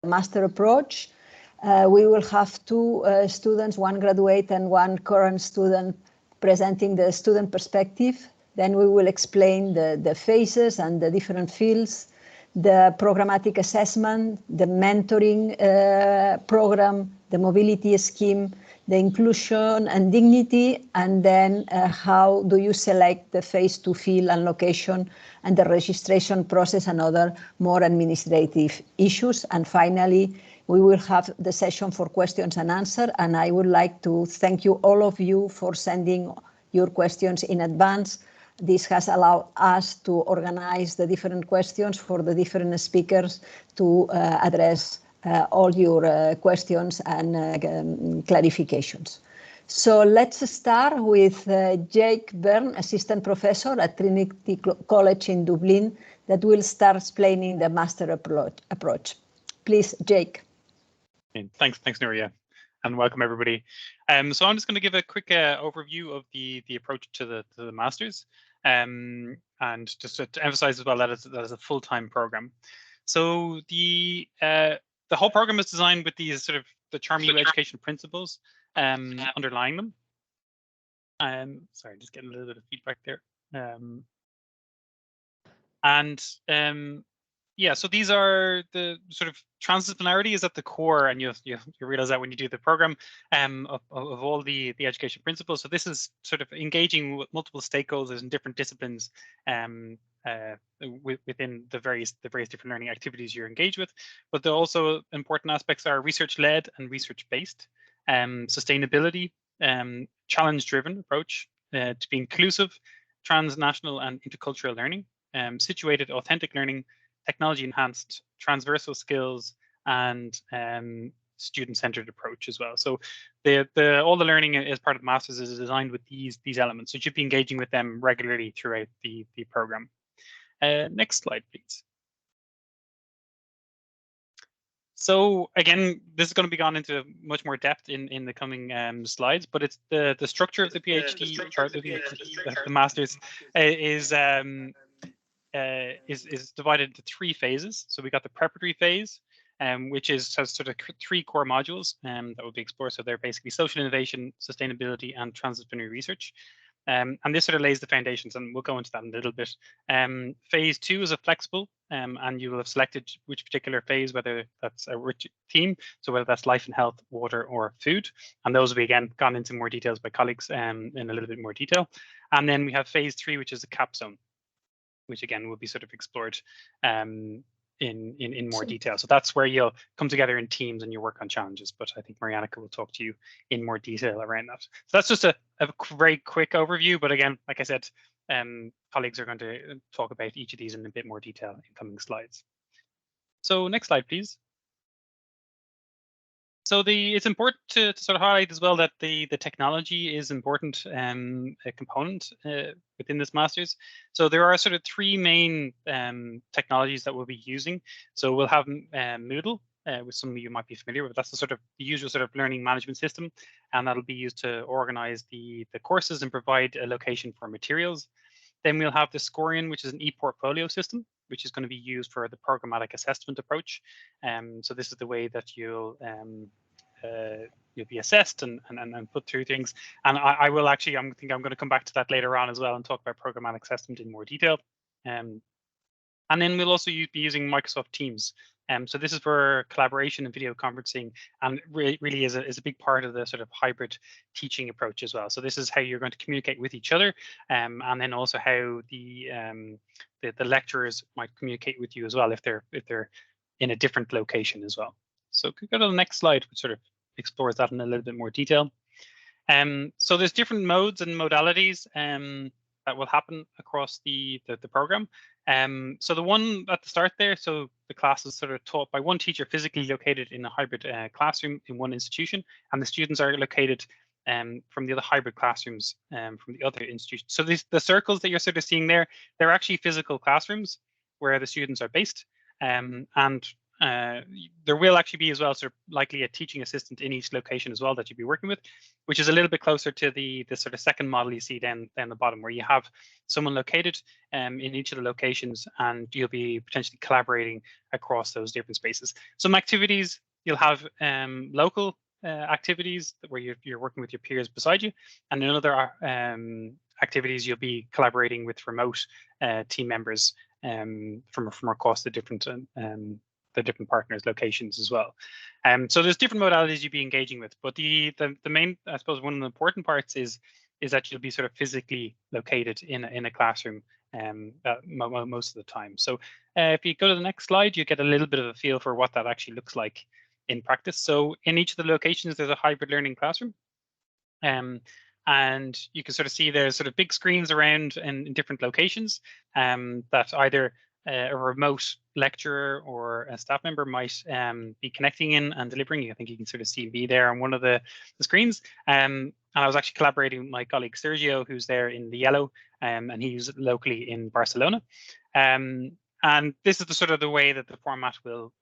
master approach. We will have two students, one graduate and one current student, presenting the student perspective. Then we will explain the phases and the different fields, the programmatic assessment, the mentoring program, the mobility scheme, the inclusion and dignity, and then how do you select the phase 2 field and location and the registration process and other more administrative issues. And finally, we will have the session for questions and answers. And I would like to thank you, all of you, for sending your questions in advance. This has allowed us to organize the different questions for the different speakers to address all your questions and clarifications. So let's start with Jake Byrne, Assistant Professor at Trinity College in Dublin, that will start explaining the master approach. Please, Jake. Thanks, Nuria, and welcome everybody. So I'm just going to give a quick overview of the approach to the masters, and just to emphasize as well that is a full-time program. So the whole program is designed with these sort of the Charm You education principles underlying them. Sorry, just getting a little bit of feedback there. Yeah, so these are the sort of transdisciplinarity is at the core, and you realize that when you do the program of all the education principles. So this is sort of engaging with multiple stakeholders in different disciplines within the various different learning activities you're engaged with. But the also important aspects are research-led and research-based, sustainability, challenge-driven approach, to be inclusive, transnational and intercultural learning, situated authentic learning, technology-enhanced, transversal skills, and student-centered approach as well. So all the learning as part of the masters is designed with these elements. So you should be engaging with them regularly throughout the program. Next slide, please. So again, this is going to be gone into much more depth in the coming slides, but it's the structure of the PhD or the masters is divided into 3 phases. So we got the preparatory phase, which has sort of 3 core modules that will be explored. So they're basically social innovation, sustainability, and transdisciplinary research. And this sort of lays the foundations, and we'll go into that in a little bit. Phase 2 is a flexible, and you will have selected which particular phase, whether that's a rich theme, so whether that's life and health, water, or food. And those will be, again, gone into more details by colleagues in a little bit more detail. And then we have phase 3, which is a capstone, which again will be sort of explored in more detail. So that's where you'll come together in teams and you work on challenges. But I think Mariannika will talk to you in more detail around that. So that's just a very quick overview. But again, like I said, colleagues are going to talk about each of these in a bit more detail in coming slides. So next slide, please. So it's important to sort of highlight as well that the technology is important a component within this masters. So there are sort of 3 main technologies that we'll be using. So we'll have Moodle, which some of you might be familiar with. That's the usual sort of learning management system, and that'll be used to organize the courses and provide a location for materials. Then we'll have the Scorian, which is an e-portfolio system, which is going to be used for the programmatic assessment approach. So this is the way that you'll be assessed and put through things. And I will actually, I think I'm going to come back to that later on as well and talk about programmatic assessment in more detail. And then we'll also be using Microsoft Teams. So this is for collaboration and video conferencing, and really is a big part of the sort of hybrid teaching approach as well. So this is how you're going to communicate with each other, and then also how the lecturers might communicate with you as well if they're in a different location as well. So could go to the next slide, which sort of explores that in a little bit more detail. So there's different modes and modalities that will happen across the program. So the one at the start there, so the class is sort of taught by one teacher physically located in a hybrid classroom in one institution, and the students are located from the other hybrid classrooms from the other institutions. So the circles that you're sort of seeing there, they're actually physical classrooms where the students are based. And there will actually be as well sort of likely a teaching assistant in each location as well that you'll be working with, which is a little bit closer to the sort of second model you see down the bottom, where you have someone located in each of the locations, and you'll be potentially collaborating across those different spaces. Some activities you'll have local activities where you're working with your peers beside you, and in other activities you'll be collaborating with remote team members from across the different partners' locations as well. So there's different modalities you'll be engaging with, but the main, I suppose, one of the important parts is that you'll be sort of physically located in a classroom most of the time. So if you go to the next slide, you get a little bit of a feel for what that actually looks like in practice. So in each of the locations, there's a hybrid learning classroom. And you can sort of see there's sort of big screens around in different locations that either a remote lecturer or a staff member might be connecting in and delivering. I think you can sort of see me there on one of the screens. And I was actually collaborating with my colleague Sergio, who's there in the yellow, and he's locally in Barcelona. And this is the sort of the way that the format will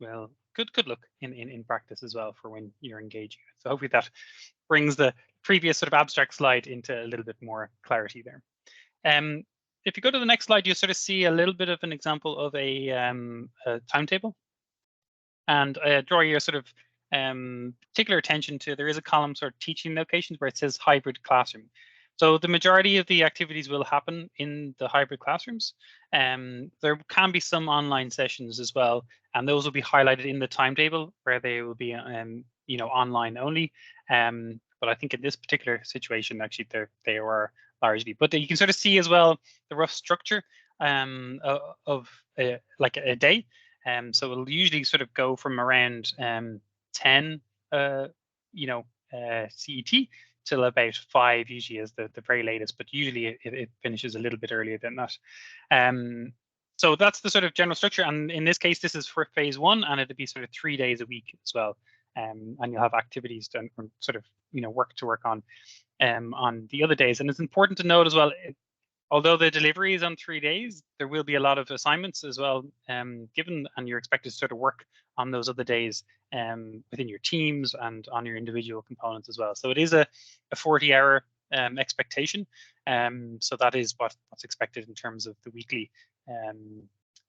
could look in practice as well for when you're engaging. So hopefully that brings the previous sort of abstract slide into a little bit more clarity there. If you go to the next slide, you sort of see a little bit of an example of a timetable, and draw your sort of particular attention to, there is a column sort of teaching locations where it says hybrid classroom. So the majority of the activities will happen in the hybrid classrooms. There can be some online sessions as well, and those will be highlighted in the timetable where they will be you know, online only. But I think in this particular situation, actually, they are largely. But you can sort of see as well the rough structure of like a day. So it'll usually sort of go from around 10, you know, CET till about 5, usually is the very latest. But usually it finishes a little bit earlier than that. So that's the sort of general structure. And in this case, this is for phase 1, and it'll be sort of 3 days a week as well. And you'll have activities done, sort of, you know, work on the other days. And it's important to note as well, although the delivery is on 3 days, there will be a lot of assignments as well given, and you're expected to sort of work on those other days within your teams and on your individual components as well. So it is a 40-hour expectation. So that is what's expected in terms of the weekly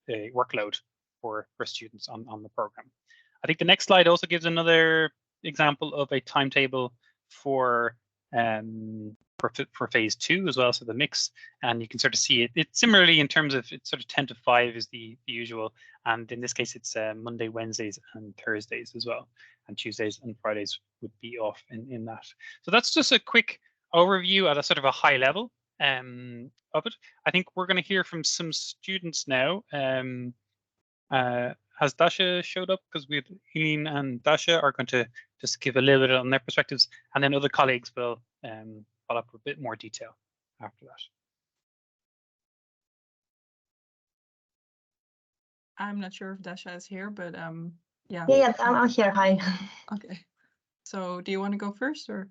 workload for students on the program. I think the next slide also gives another example of a timetable for phase 2 as well, so the mix, and you can sort of see it. It's similarly in terms of, it's sort of 10 to 5 is the usual, and in this case it's Monday, Wednesdays, and Thursdays as well, and Tuesdays and Fridays would be off in that. So that's just a quick overview at a sort of a high level of it. I think we're going to hear from some students now. Has Dasha showed up? Because we have Eileen and Dasha are going to just give a little bit on their perspectives, and then other colleagues will follow up with a bit more detail after that. I'm not sure if Dasha is here, but yeah. Yeah, I'm here. Hi. Okay. So do you want to go first, or?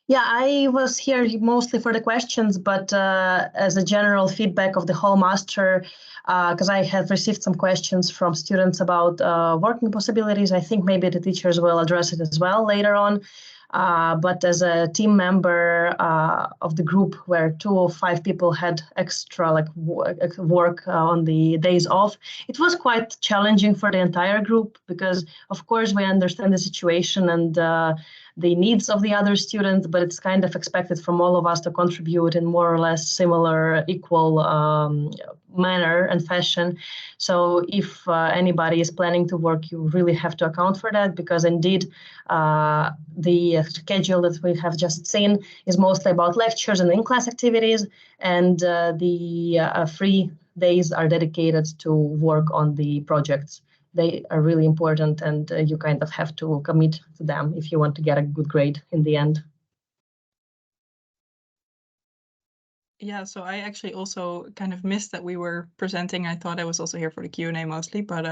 Yeah, I was here mostly for the questions, but as a general feedback of the whole master, because I have received some questions from students about working possibilities. I think maybe the teachers will address it as well later on. But as a team member of the group where 2 or 5 people had extra like work on the days off, it was quite challenging for the entire group, because of course we understand the situation and the needs of the other students, but it's kind of expected from all of us to contribute in more or less similar, equal manner and fashion. So if anybody is planning to work, you really have to account for that, because indeed the schedule that we have just seen is mostly about lectures and in-class activities, and the free days are dedicated to work on the projects. They are really important, and you kind of have to commit to them if you want to get a good grade in the end. Yeah, so I actually also kind of missed that we were presenting. I thought I was also here for the Q&A mostly, but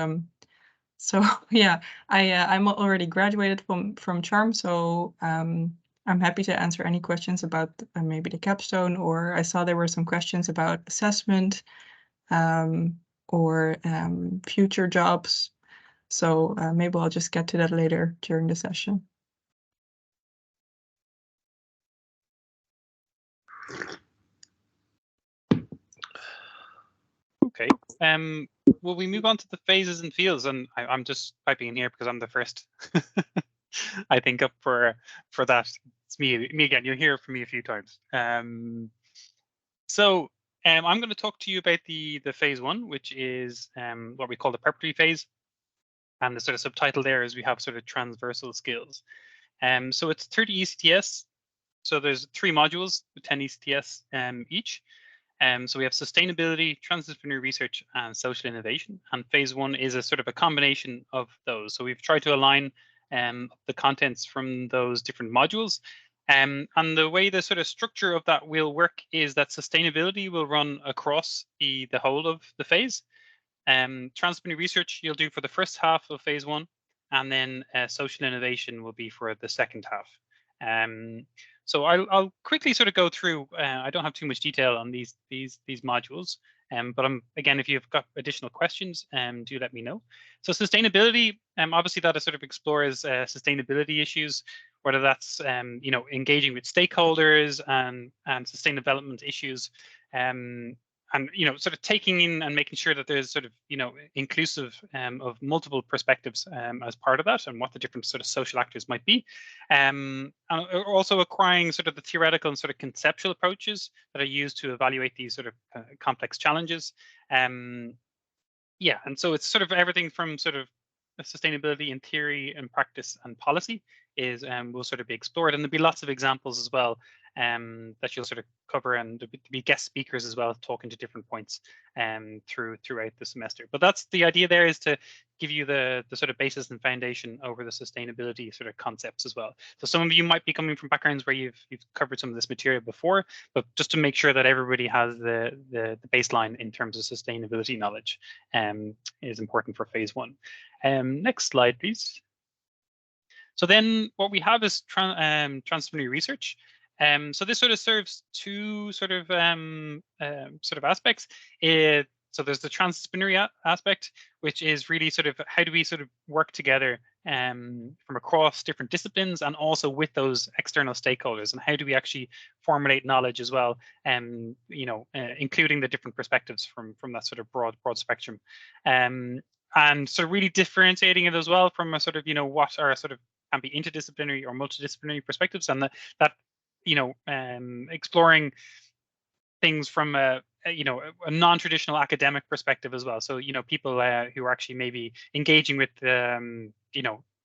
so yeah, I'm already graduated from Charm, so I'm happy to answer any questions about maybe the capstone, or I saw there were some questions about assessment or future jobs. So maybe I'll just get to that later during the session. Okay. Will we move on to the phases and fields? And I'm just piping in here because I'm the first, I think, up for that. It's me again. You'll hear from me a few times. So I'm going to talk to you about the phase one, which is what we call the preparatory phase. And the sort of subtitle there is we have sort of transversal skills. So it's 30 ECTS. So there's 3 modules with 10 ECTS each. So we have sustainability, transdisciplinary research, and social innovation. And phase one is a sort of a combination of those. So we've tried to align the contents from those different modules. And the way the sort of structure of that will work is that sustainability will run across the whole of the phase. Transdisciplinary research you'll do for the first half of phase one, and then social innovation will be for the second half. So I'll quickly sort of go through. I don't have too much detail on these modules, but again, if you've got additional questions, do let me know. So sustainability, obviously that sort of explores sustainability issues, whether that's engaging with stakeholders and sustainable development issues, and sort of taking in and making sure that there's sort of inclusive of multiple perspectives as part of that, and what the different sort of social actors might be, and also acquiring sort of the theoretical and sort of conceptual approaches that are used to evaluate these sort of complex challenges. Yeah, and so it's sort of everything from sort of sustainability in theory and practice and policy is will sort of be explored, and there'll be lots of examples as well that you'll sort of cover, and there'll be guest speakers as well talking to different points throughout the semester. But that's the idea there, is to give you the sort of basis and foundation over the sustainability sort of concepts as well. So some of you might be coming from backgrounds where you've covered some of this material before, but just to make sure that everybody has the baseline in terms of sustainability knowledge is important for phase one. Next slide, please. So then what we have is transdisciplinary research. So this sort of serves two sort of aspects. So there's the transdisciplinary aspect, which is really sort of how do we sort of work together from across different disciplines, and also with those external stakeholders, and how do we actually formulate knowledge as well, including the different perspectives from that sort of broad spectrum. And sort of really differentiating it as well from a sort of, what are sort of can be interdisciplinary or multidisciplinary perspectives, and that exploring things from a non-traditional academic perspective as well. So, people who are actually maybe engaging with,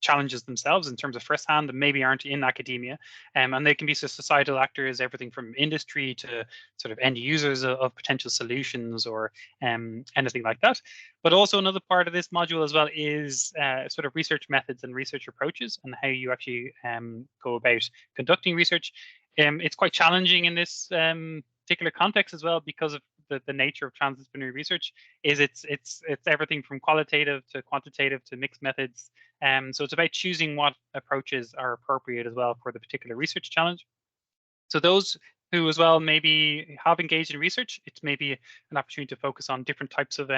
challenges themselves in terms of firsthand, and maybe aren't in academia, and they can be societal actors, everything from industry to sort of end users of potential solutions, or anything like that. But also another part of this module as well is sort of research methods and research approaches, and how you actually go about conducting research. It's quite challenging in this particular context as well, because of the nature of transdisciplinary research is it's everything from qualitative to quantitative to mixed methods. So it's about choosing what approaches are appropriate as well for the particular research challenge. So those who as well maybe have engaged in research, it's maybe an opportunity to focus on different types of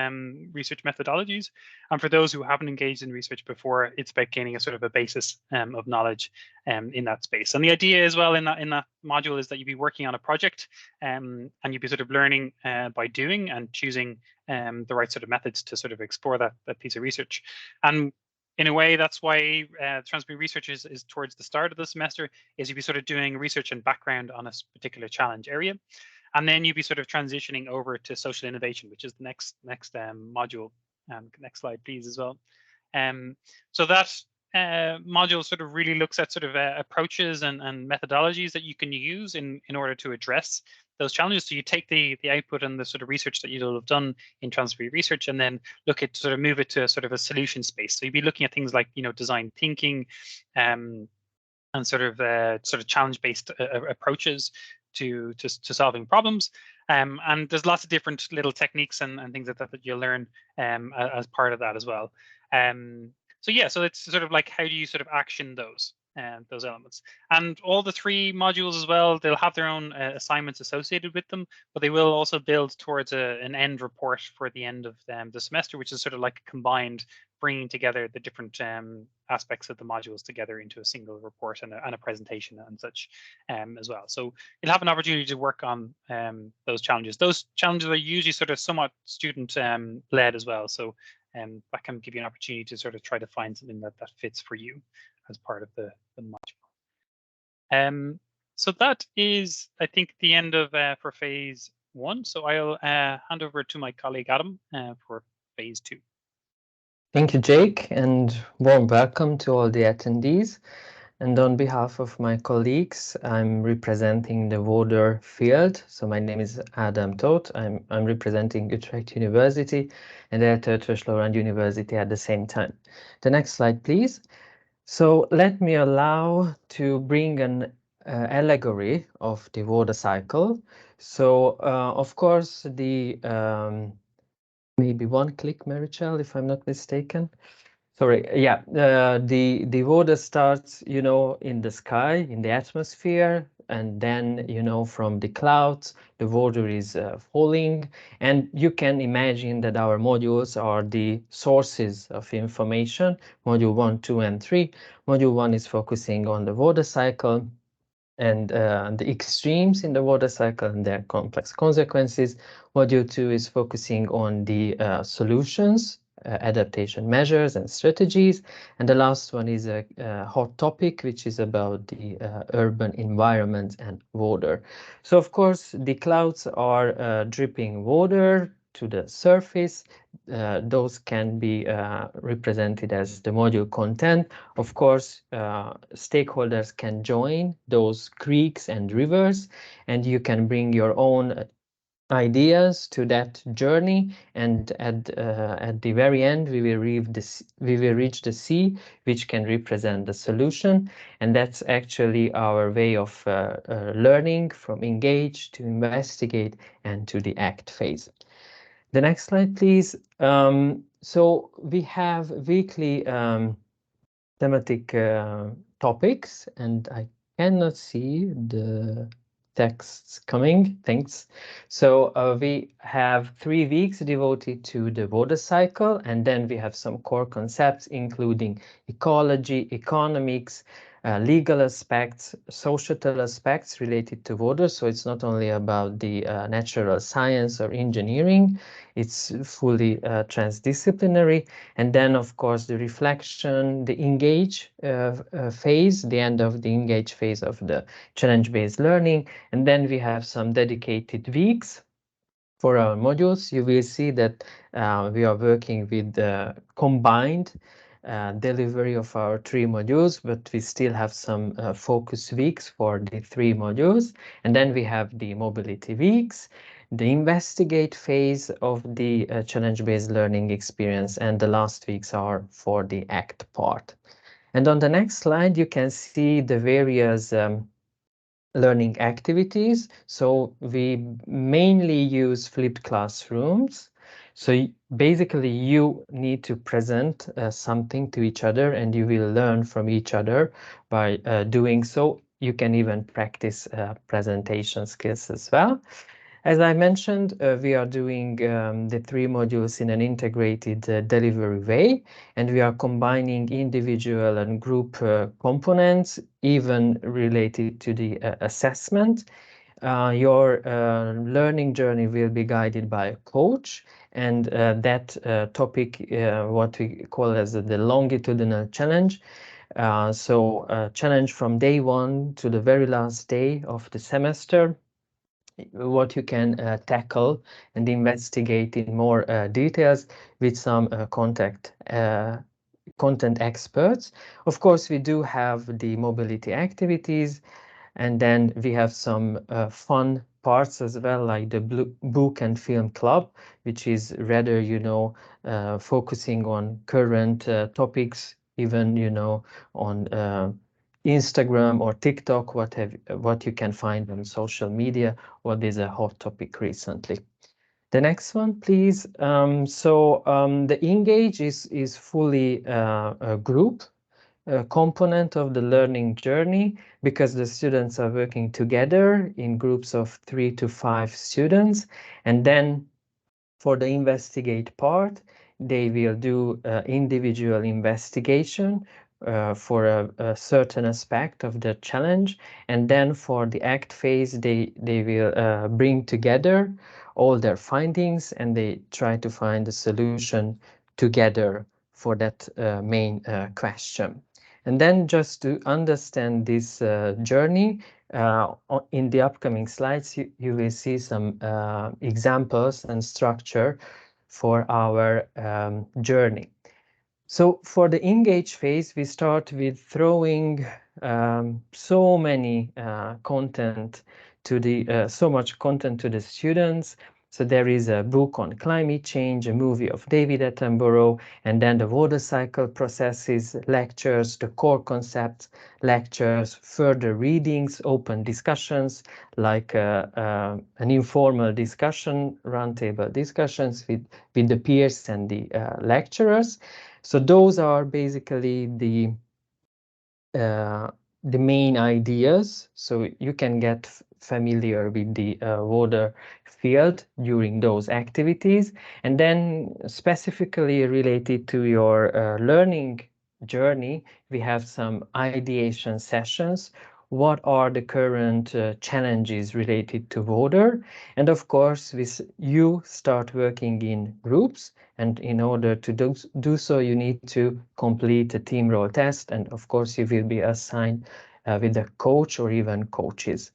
research methodologies. And for those who haven't engaged in research before, it's about gaining a sort of a basis of knowledge in that space. And the idea as well in that module is that you'd be working on a project, and you'd be sort of learning by doing, and choosing the right sort of methods to sort of explore that piece of research. And in a way, that's why transdisciplinary research is towards the start of the semester, is you'd be sort of doing research and background on a particular challenge area. And then you'd be sort of transitioning over to social innovation, which is the next module. Next slide, please, as well. So that module sort of really looks at sort of approaches and methodologies that you can use in order to address those challenges. So you take the output and the sort of research that you'll have done in transdisciplinary research, and then look at sort of move it to sort of a solution space. So you'd be looking at things like design thinking, and sort of challenge-based approaches to solving problems. And there's lots of different little techniques and things like that you'll learn as part of that as well. So yeah, so it's sort of like, how do you sort of action those? those elements. And all the 3 modules as well, they'll have their own assignments associated with them, but they will also build towards an end report for the end of the semester, which is sort of like a combined bringing together the different aspects of the modules together into a single report and a presentation and such as well. So you'll have an opportunity to work on those challenges. Those challenges are usually sort of somewhat student led as well. So that can give you an opportunity to sort of try to find something that fits for you as part of the module. So that is, I think, the end of for phase 1. So I'll hand over to my colleague Adam for phase 2. Thank you, Jake, and warm welcome to all the attendees. And on behalf of my colleagues, I'm representing the water field. So my name is Adam Toth. I'm representing Utrecht University and Eötvös Loránd University at the same time. The next slide, please. So let me allow to bring an allegory of the water cycle. So of course, the maybe one click, Marichel, if I'm not mistaken. Sorry, yeah, the water starts, you know, in the sky, in the atmosphere, and then, you know, from the clouds, the water is falling. And you can imagine that our modules are the sources of information, module 1, 2, and 3. Module 1 is focusing on the water cycle and the extremes in the water cycle and their complex consequences. Module 2 is focusing on the solutions, adaptation measures and strategies. And the last one is a hot topic, which is about the urban environment and water. So of course, the clouds are dripping water to the surface. Those can be represented as the module content. Of course, stakeholders can join those creeks and rivers, and you can bring your own ideas to that journey, and at the very end we will reach the sea, which can represent the solution. And that's actually our way of learning, from engage to investigate and to the act phase. The next slide, please. So we have weekly thematic topics, and I cannot see the texts coming. Thanks. So we have 3 weeks devoted to the water cycle, and then we have some core concepts, including ecology, economics, legal aspects, societal aspects related to water. So it's not only about the natural science or engineering, it's fully transdisciplinary. And then, of course, the reflection, the engage phase, the end of the engage phase of the challenge-based learning. And then we have some dedicated weeks for our modules. You will see that we are working with the combined delivery of our 3 modules, but we still have some focus weeks for the 3 modules. And then we have the mobility weeks, the investigate phase of the challenge-based learning experience, and the last weeks are for the act part. And on the next slide, you can see the various learning activities. So we mainly use flipped classrooms. So basically you need to present something to each other, and you will learn from each other by doing so. You can even practice presentation skills as well. As I mentioned, we are doing the 3 modules in an integrated delivery way, and we are combining individual and group components, even related to the assessment. Your learning journey will be guided by a coach, and that topic, what we call as the longitudinal challenge. So challenge from day 1 to the very last day of the semester, what you can tackle and investigate in more details with some content experts. Of course, we do have the mobility activities, and then we have some fun parts as well, like the book and film club, which is rather, you know, focusing on current topics, even, you know, on Instagram or TikTok, what you can find on social media, what is a hot topic recently. The next one, please. The engage is fully a group component of the learning journey because the students are working together in groups of 3 to 5 students. And then for the investigate part, they will do individual investigation for a certain aspect of the challenge. And then for the act phase, they will bring together all their findings and they try to find a solution together for that main question. And then just to understand this journey, in the upcoming slides, you will see some examples and structure for our journey. So for the engage phase, we start with throwing so many content to the so much content to the students. So there is a book on climate change, a movie of David Attenborough, and then the water cycle processes, lectures, the core concepts, lectures, further readings, open discussions, like an informal discussion, roundtable discussions with the peers and the lecturers. So those are basically the main ideas. So you can get familiar with the water field during those activities. And then specifically related to your learning journey, we have some ideation sessions. What are the current challenges related to water? And of course, you start working in groups. And in order to do so, you need to complete a team role test. And of course, you will be assigned with a coach or even coaches.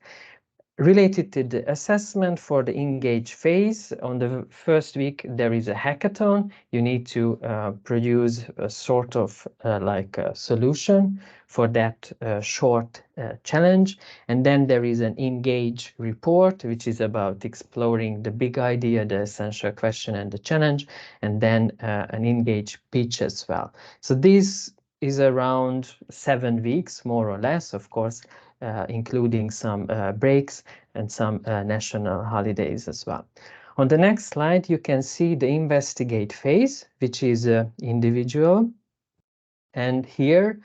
Related to the assessment for the engage phase, on the first week, there is a hackathon. You need to produce a sort of like a solution for that short challenge. And then there is an engage report, which is about exploring the big idea, the essential question and the challenge, and then an engage pitch as well. So this is around 7 weeks, more or less, of course, including some breaks and some national holidays as well. On the next slide, you can see the investigate phase, which is individual. And here,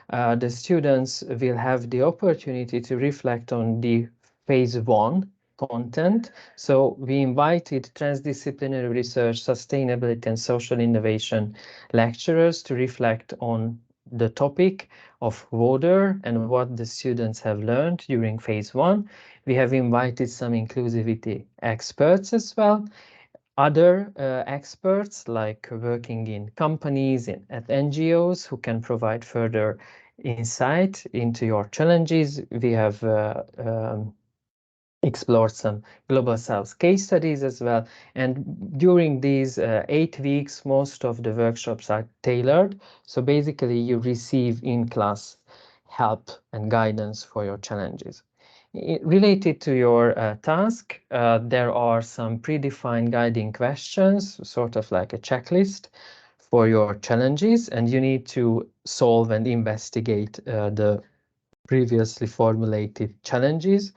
the students will have the opportunity to reflect on the phase 1 content. So we invited transdisciplinary research, sustainability and social innovation lecturers to reflect on the topic of water and what the students have learned during phase 1. We have invited some inclusivity experts as well. Other experts like working in companies and at NGOs who can provide further insight into your challenges. We have explored some Global South case studies as well. And during these 8 weeks, most of the workshops are tailored. So basically you receive in-class help and guidance for your challenges. Related to your task, there are some predefined guiding questions, sort of like a checklist for your challenges, and you need to solve and investigate the previously formulated challenges.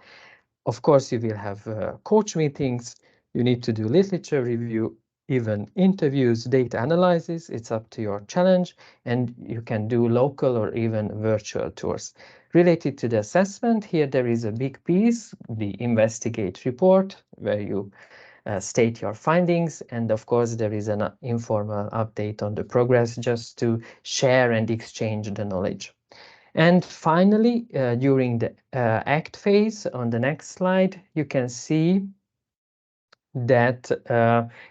Of course, you will have coach meetings, you need to do literature review, even interviews, data analysis, it's up to your challenge, and you can do local or even virtual tours. Related to the assessment, here there is a big piece, the investigate report, where you state your findings, and of course there is an informal update on the progress just to share and exchange the knowledge. And finally, during the ACT phase, on the next slide, you can see that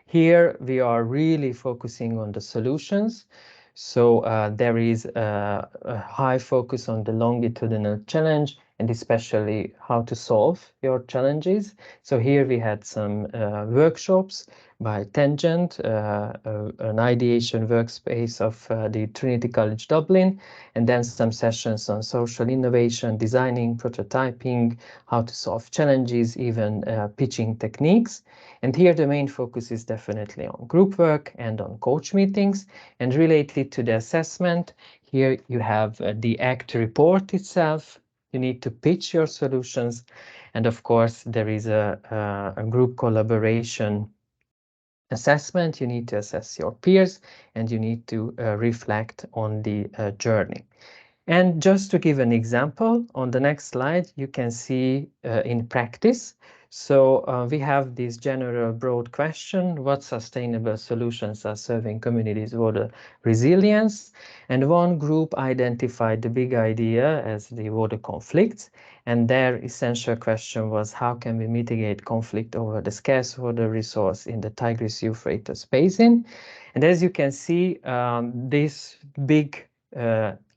here we are really focusing on the solutions. So there is a high focus on the longitudinal challenge and especially how to solve your challenges. So here we had some workshops by Tangent, an ideation workspace of the Trinity College Dublin, and then some sessions on social innovation, designing, prototyping, how to solve challenges, even pitching techniques. And here the main focus is definitely on group work and on coach meetings. And related to the assessment, here you have the ACT report itself. You need to pitch your solutions. And of course, there is a group collaboration assessment. You need to assess your peers and you need to reflect on the journey. And just to give an example, on the next slide, you can see in practice. So we have this general broad question: what sustainable solutions are serving communities' water resilience? And one group identified the big idea as the water conflicts. And their essential question was, how can we mitigate conflict over the scarce water resource in the Tigris-Euphrates basin? And as you can see, this big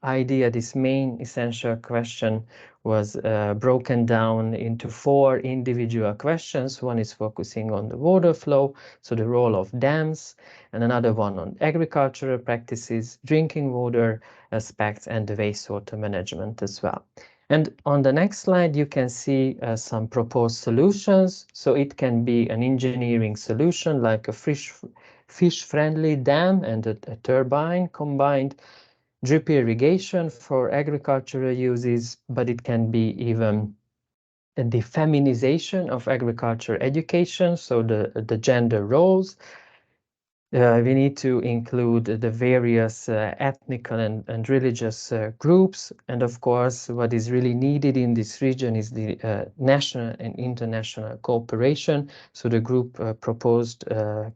idea, this main essential question, was broken down into 4 individual questions. One is focusing on the water flow, so the role of dams, and another one on agricultural practices, drinking water aspects, and the wastewater management as well. And on the next slide, you can see some proposed solutions. So it can be an engineering solution like a fish-friendly dam and a turbine combined, drip irrigation for agricultural uses, but it can be even the feminization of agriculture education, so the gender roles. We need to include the various ethnic and religious groups. And of course, what is really needed in this region is the national and international cooperation. So the group proposed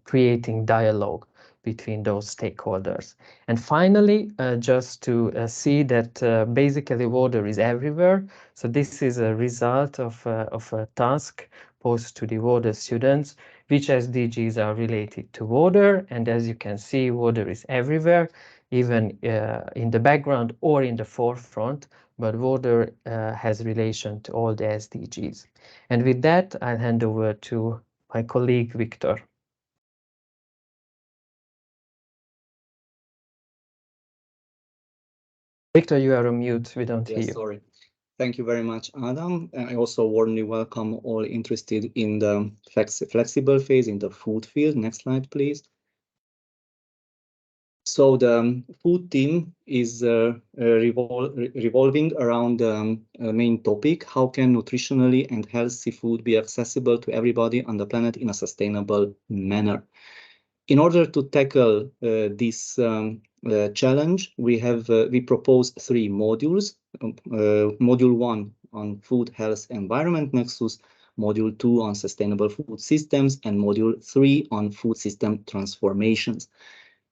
creating dialogue between those stakeholders. And finally, just to see that basically water is everywhere. So this is a result of a task posed to the water students, which SDGs are related to water. And as you can see, water is everywhere, even in the background or in the forefront, but water has relation to all the SDGs. And with that, I'll hand over to my colleague, Victor. Victor, you are on mute. We don't hear you. Sorry. Thank you very much, Adam. I also warmly welcome all interested in the flexible phase in the food field. Next slide, please. So the food team is revolving around the main topic: how can nutritionally and healthy food be accessible to everybody on the planet in a sustainable manner? In order to tackle this challenge, we propose 3 modules. Module 1 on food, health, environment nexus, Module 2 on sustainable food systems, and Module 3 on food system transformations.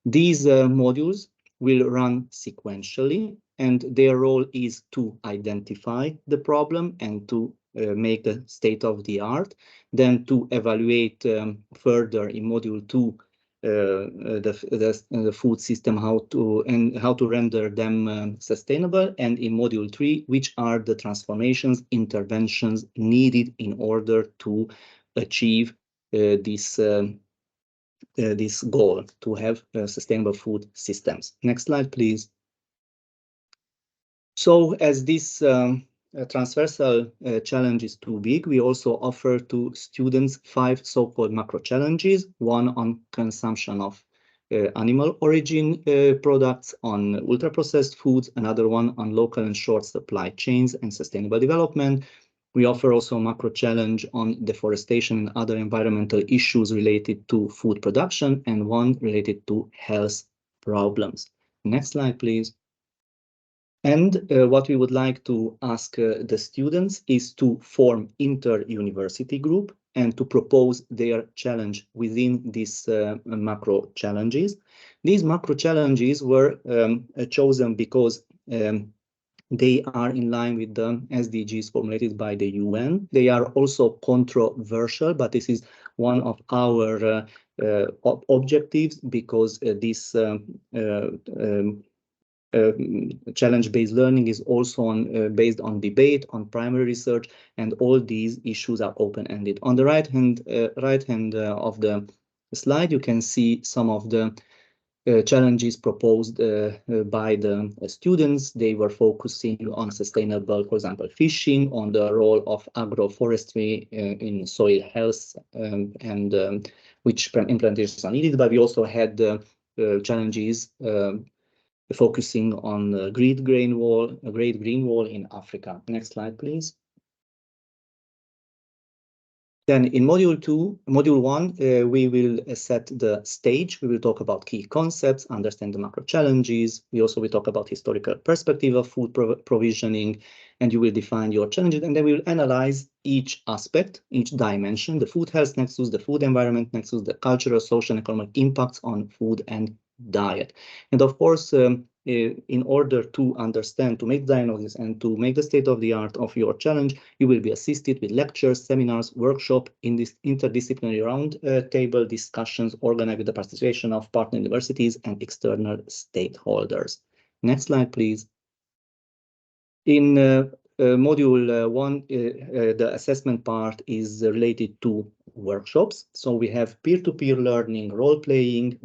These modules will run sequentially, and their role is to identify the problem and to make the state of the art, then to evaluate further in Module 2 the food system, how to render them sustainable, and in Module 3, which are the transformations, interventions needed in order to achieve this goal to have sustainable food systems. Next slide, please. So as this transversal challenge is too big, we also offer to students 5 so-called macro challenges, one on consumption of animal origin products, on ultra-processed foods, another one on local and short supply chains and sustainable development. We offer also a macro challenge on deforestation and other environmental issues related to food production, and one related to health problems. Next slide, please. And what we would like to ask the students is to form inter-university group and to propose their challenge within these macro challenges. These macro challenges were chosen because they are in line with the SDGs formulated by the UN. They are also controversial, but this is one of our objectives, because this challenge-based learning is also based on debate, on primary research, and all these issues are open-ended. On the right hand of the slide, you can see some of the challenges proposed by the students. They were focusing on sustainable, for example, fishing, on the role of agroforestry in soil health, and which implementations are needed. But we also had challenges focusing on the Great Green Wall in Africa. Next slide, please. Then in module 1, we will set the stage. We will talk about key concepts, understand the macro challenges. We also will talk about historical perspective of food provisioning, and you will define your challenges. And then we will analyze each aspect, each dimension, the food health nexus, the food environment nexus, the cultural, social, and economic impacts on food and diet. And of course, in order to understand, to make diagnosis and to make the state of the art of your challenge, you will be assisted with lectures, seminars, workshop in this interdisciplinary round table discussions organized with the participation of partner universities and external stakeholders. Next slide, please. In module 1, the assessment part is related to workshops. So we have peer-to-peer learning, role-playing,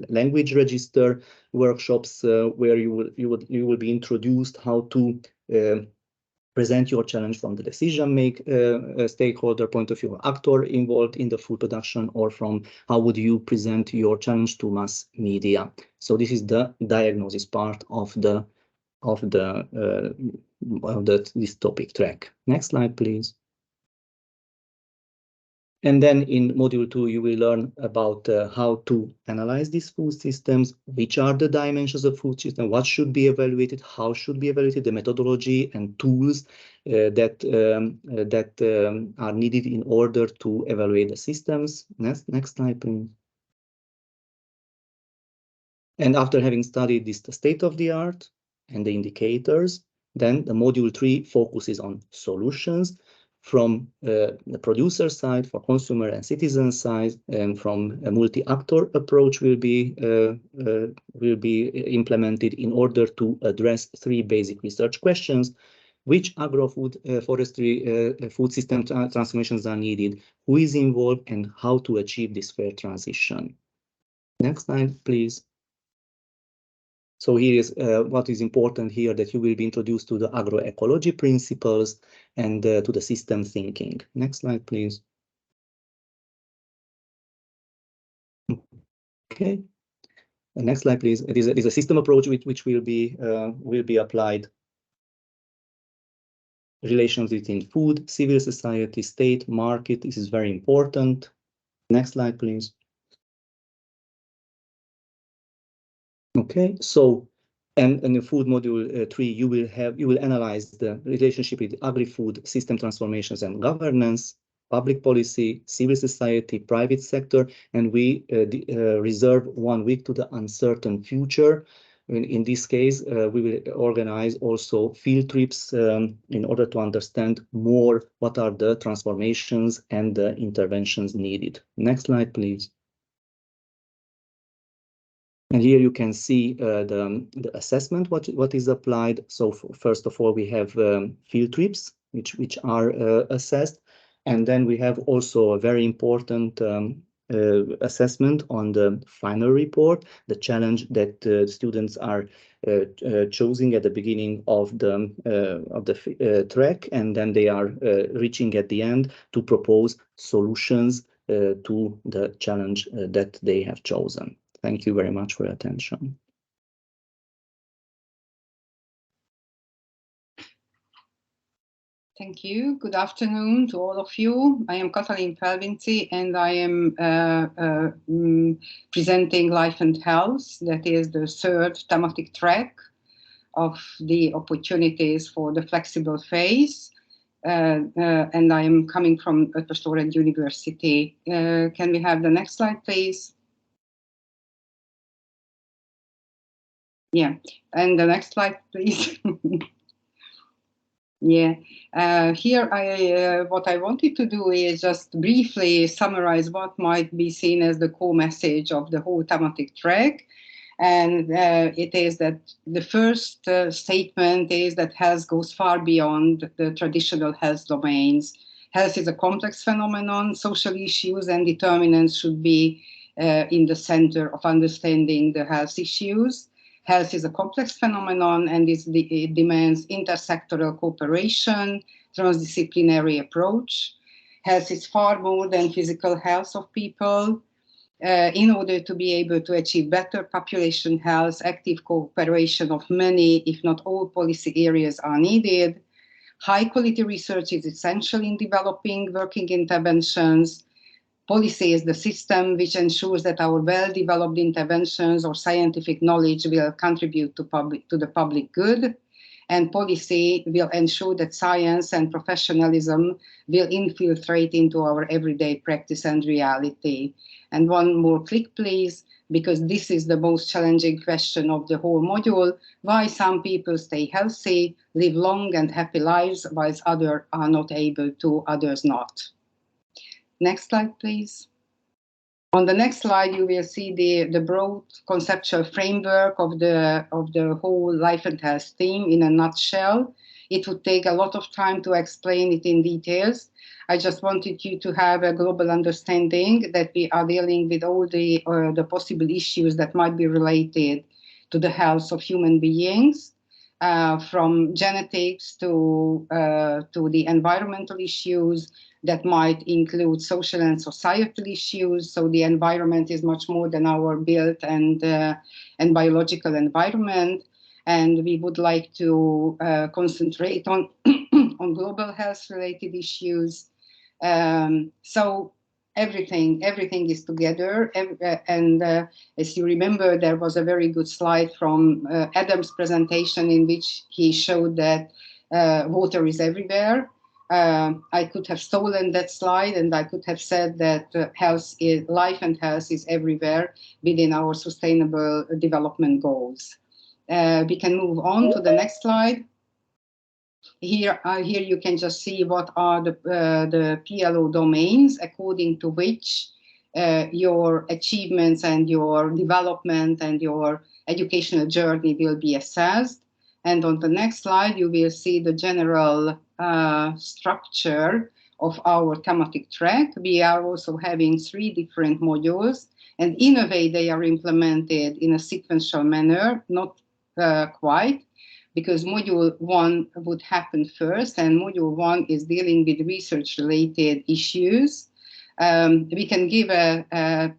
language register workshops where you will be introduced how to present your challenge from the stakeholder point of view, actor involved in the food production, or from how would you present your challenge to mass media. So this is the diagnosis part of this topic track. Next slide, please. And then in module 2, you will learn about how to analyze these food systems, which are the dimensions of food system, what should be evaluated, how should be evaluated, the methodology and tools that are needed in order to evaluate the systems. Next slide, please. And after having studied this, the state of the art and the indicators, then the module 3 focuses on solutions from the producer side, for consumer and citizen side, and from a multi-actor approach will be implemented in order to address 3 basic research questions: which agro-food forestry food system transformations are needed, who is involved, and how to achieve this fair transition. Next slide, please. So here is what is important here, that you will be introduced to the agroecology principles and to the system thinking. Next slide, please. Okay. Next slide, please. It is a system approach which will be applied. Relations between food, civil society, state, market. This is very important. Next slide, please. Okay, so and in the food module 3, you will analyze the relationship with agri-food system transformations and governance, public policy, civil society, private sector, and we reserve 1 week to the uncertain future. In this case, we will organize also field trips in order to understand more what are the transformations and the interventions needed. Next slide, please. And here you can see the assessment, what is applied. So first of all, we have field trips, which are assessed. And then we have also a very important assessment on the final report, the challenge that students are choosing at the beginning of the track, and then they are reaching at the end to propose solutions to the challenge that they have chosen. Thank you very much for your attention. Thank you. Good afternoon to all of you. I am Katalin Felvinci, and I am presenting Life and Health. That is the 3rd thematic track of the opportunities for the flexible phase. And I am coming from Ötvös University. Can we have the next slide, please? Yeah, and the next slide, please. Yeah, here what I wanted to do is just briefly summarize what might be seen as the core message of the whole thematic track. And it is that the first statement is that health goes far beyond the traditional health domains. Health is a complex phenomenon. Social issues and determinants should be in the center of understanding the health issues. Health is a complex phenomenon, and it demands intersectoral cooperation, transdisciplinary approach. Health is far more than physical health of people. In order to be able to achieve better population health, active cooperation of many, if not all, policy areas are needed. High quality research is essential in developing working interventions. Policy is the system which ensures that our well-developed interventions or scientific knowledge will contribute to the public good. And policy will ensure that science and professionalism will infiltrate into our everyday practice and reality. And one more click, please, because this is the most challenging question of the whole module: why some people stay healthy, live long and happy lives, whilst others are not able to, others not. Next slide, please. On the next slide, you will see the broad conceptual framework of the whole life and health theme in a nutshell. It would take a lot of time to explain it in details. I just wanted you to have a global understanding that we are dealing with all the possible issues that might be related to the health of human beings, from genetics to the environmental issues that might include social and societal issues. So the environment is much more than our built and biological environment. And we would like to concentrate on on global health related issues. So everything is together. And as you remember, there was a very good slide from Adam's presentation in which he showed that water is everywhere. I could have stolen that slide, and I could have said that life and health is everywhere within our sustainable development goals. We can move on to the next slide. Here you can just see what are the PLO domains according to which your achievements and your development and your educational journey will be assessed. And on the next slide, you will see the general structure of our thematic track. We are also having 3 different modules, and in a way they are implemented in a sequential manner, not quite, because module 1 would happen first, and module 1 is dealing with research-related issues. We can give a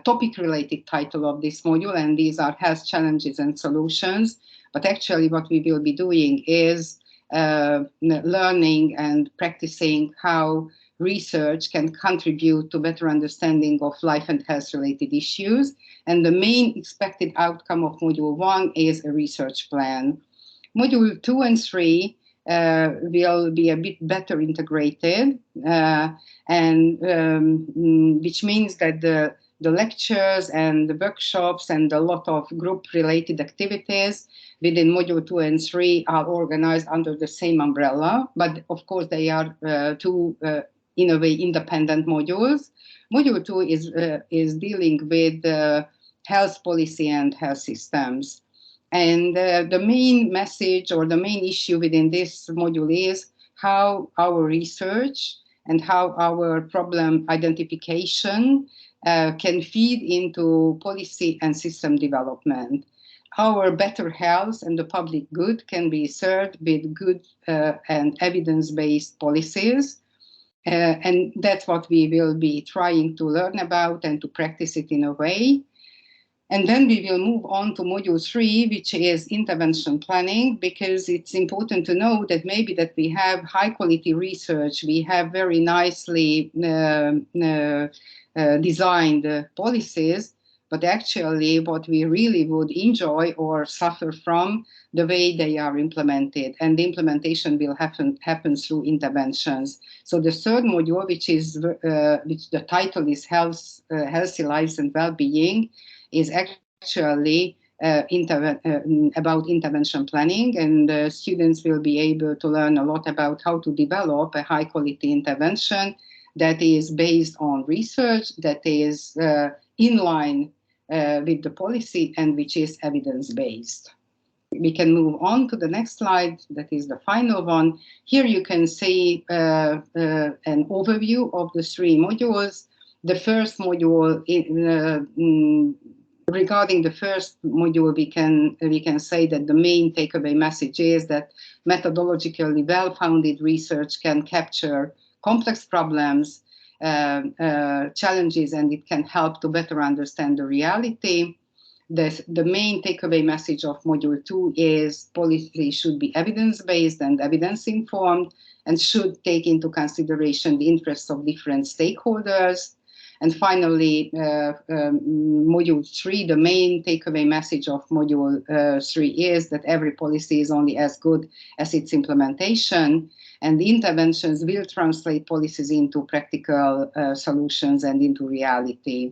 topic-related title of this module, and these are health challenges and solutions. But actually what we will be doing is learning and practicing how research can contribute to better understanding of life and health related issues. And the main expected outcome of module 1 is a research plan. Module 2 and 3 will be a bit better integrated, which means that the lectures and the workshops and a lot of group-related activities within module 2 and 3 are organized under the same umbrella, but of course they are two, in a way, independent modules. Module 2 is dealing with health policy and health systems. And the main message or the main issue within this module is how our research and how our problem identification can feed into policy and system development. Our better health and the public good can be served with good and evidence-based policies. And that's what we will be trying to learn about and to practice it in a way. And then we will move on to module 3, which is intervention planning, because it's important to know that maybe that we have high quality research, we have very nicely designed policies, but actually what we really would enjoy or suffer from the way they are implemented, and the implementation will happen through interventions. So the third module, which the title is Healthy Lives and Well-Being, is actually about intervention planning, and students will be able to learn a lot about how to develop a high quality intervention that is based on research, that is in line with the policy, and which is evidence-based. We can move on to the next slide, that is the final one. Here you can see an overview of the 3 modules. The first module, regarding the first module, we can say that the main takeaway message is that methodologically well-founded research can capture complex problems, challenges, and it can help to better understand the reality. the main takeaway message of Module 2 is policy should be evidence-based and evidence-informed and should take into consideration the interests of different stakeholders. And finally, Module 3, the main takeaway message of Module 3 is that every policy is only as good as its implementation, and the interventions will translate policies into practical solutions and into reality.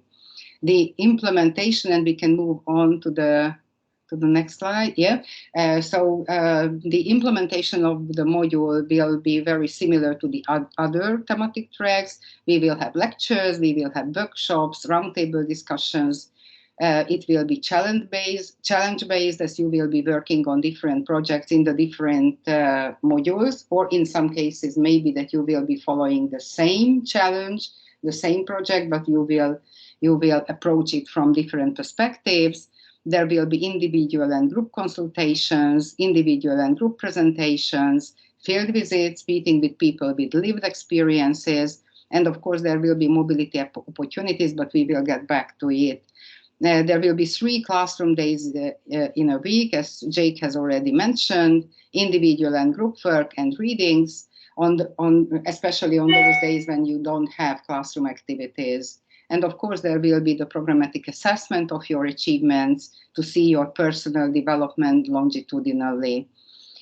The implementation, and we can move on to the next slide. Yeah. The implementation of the module will be very similar to the other thematic tracks. We will have lectures, we will have workshops, roundtable discussions. It will be challenge-based, as you will be working on different projects in the different modules, or in some cases, maybe that you will be following the same challenge, the same project, but you will approach it from different perspectives. There will be individual and group consultations, individual and group presentations, field visits, meeting with people with lived experiences, and of course there will be mobility opportunities, but we will get back to it. There will be 3 classroom days in a week, as Jake has already mentioned, individual and group work and readings, especially on those days when you don't have classroom activities. And of course, there will be the programmatic assessment of your achievements to see your personal development longitudinally.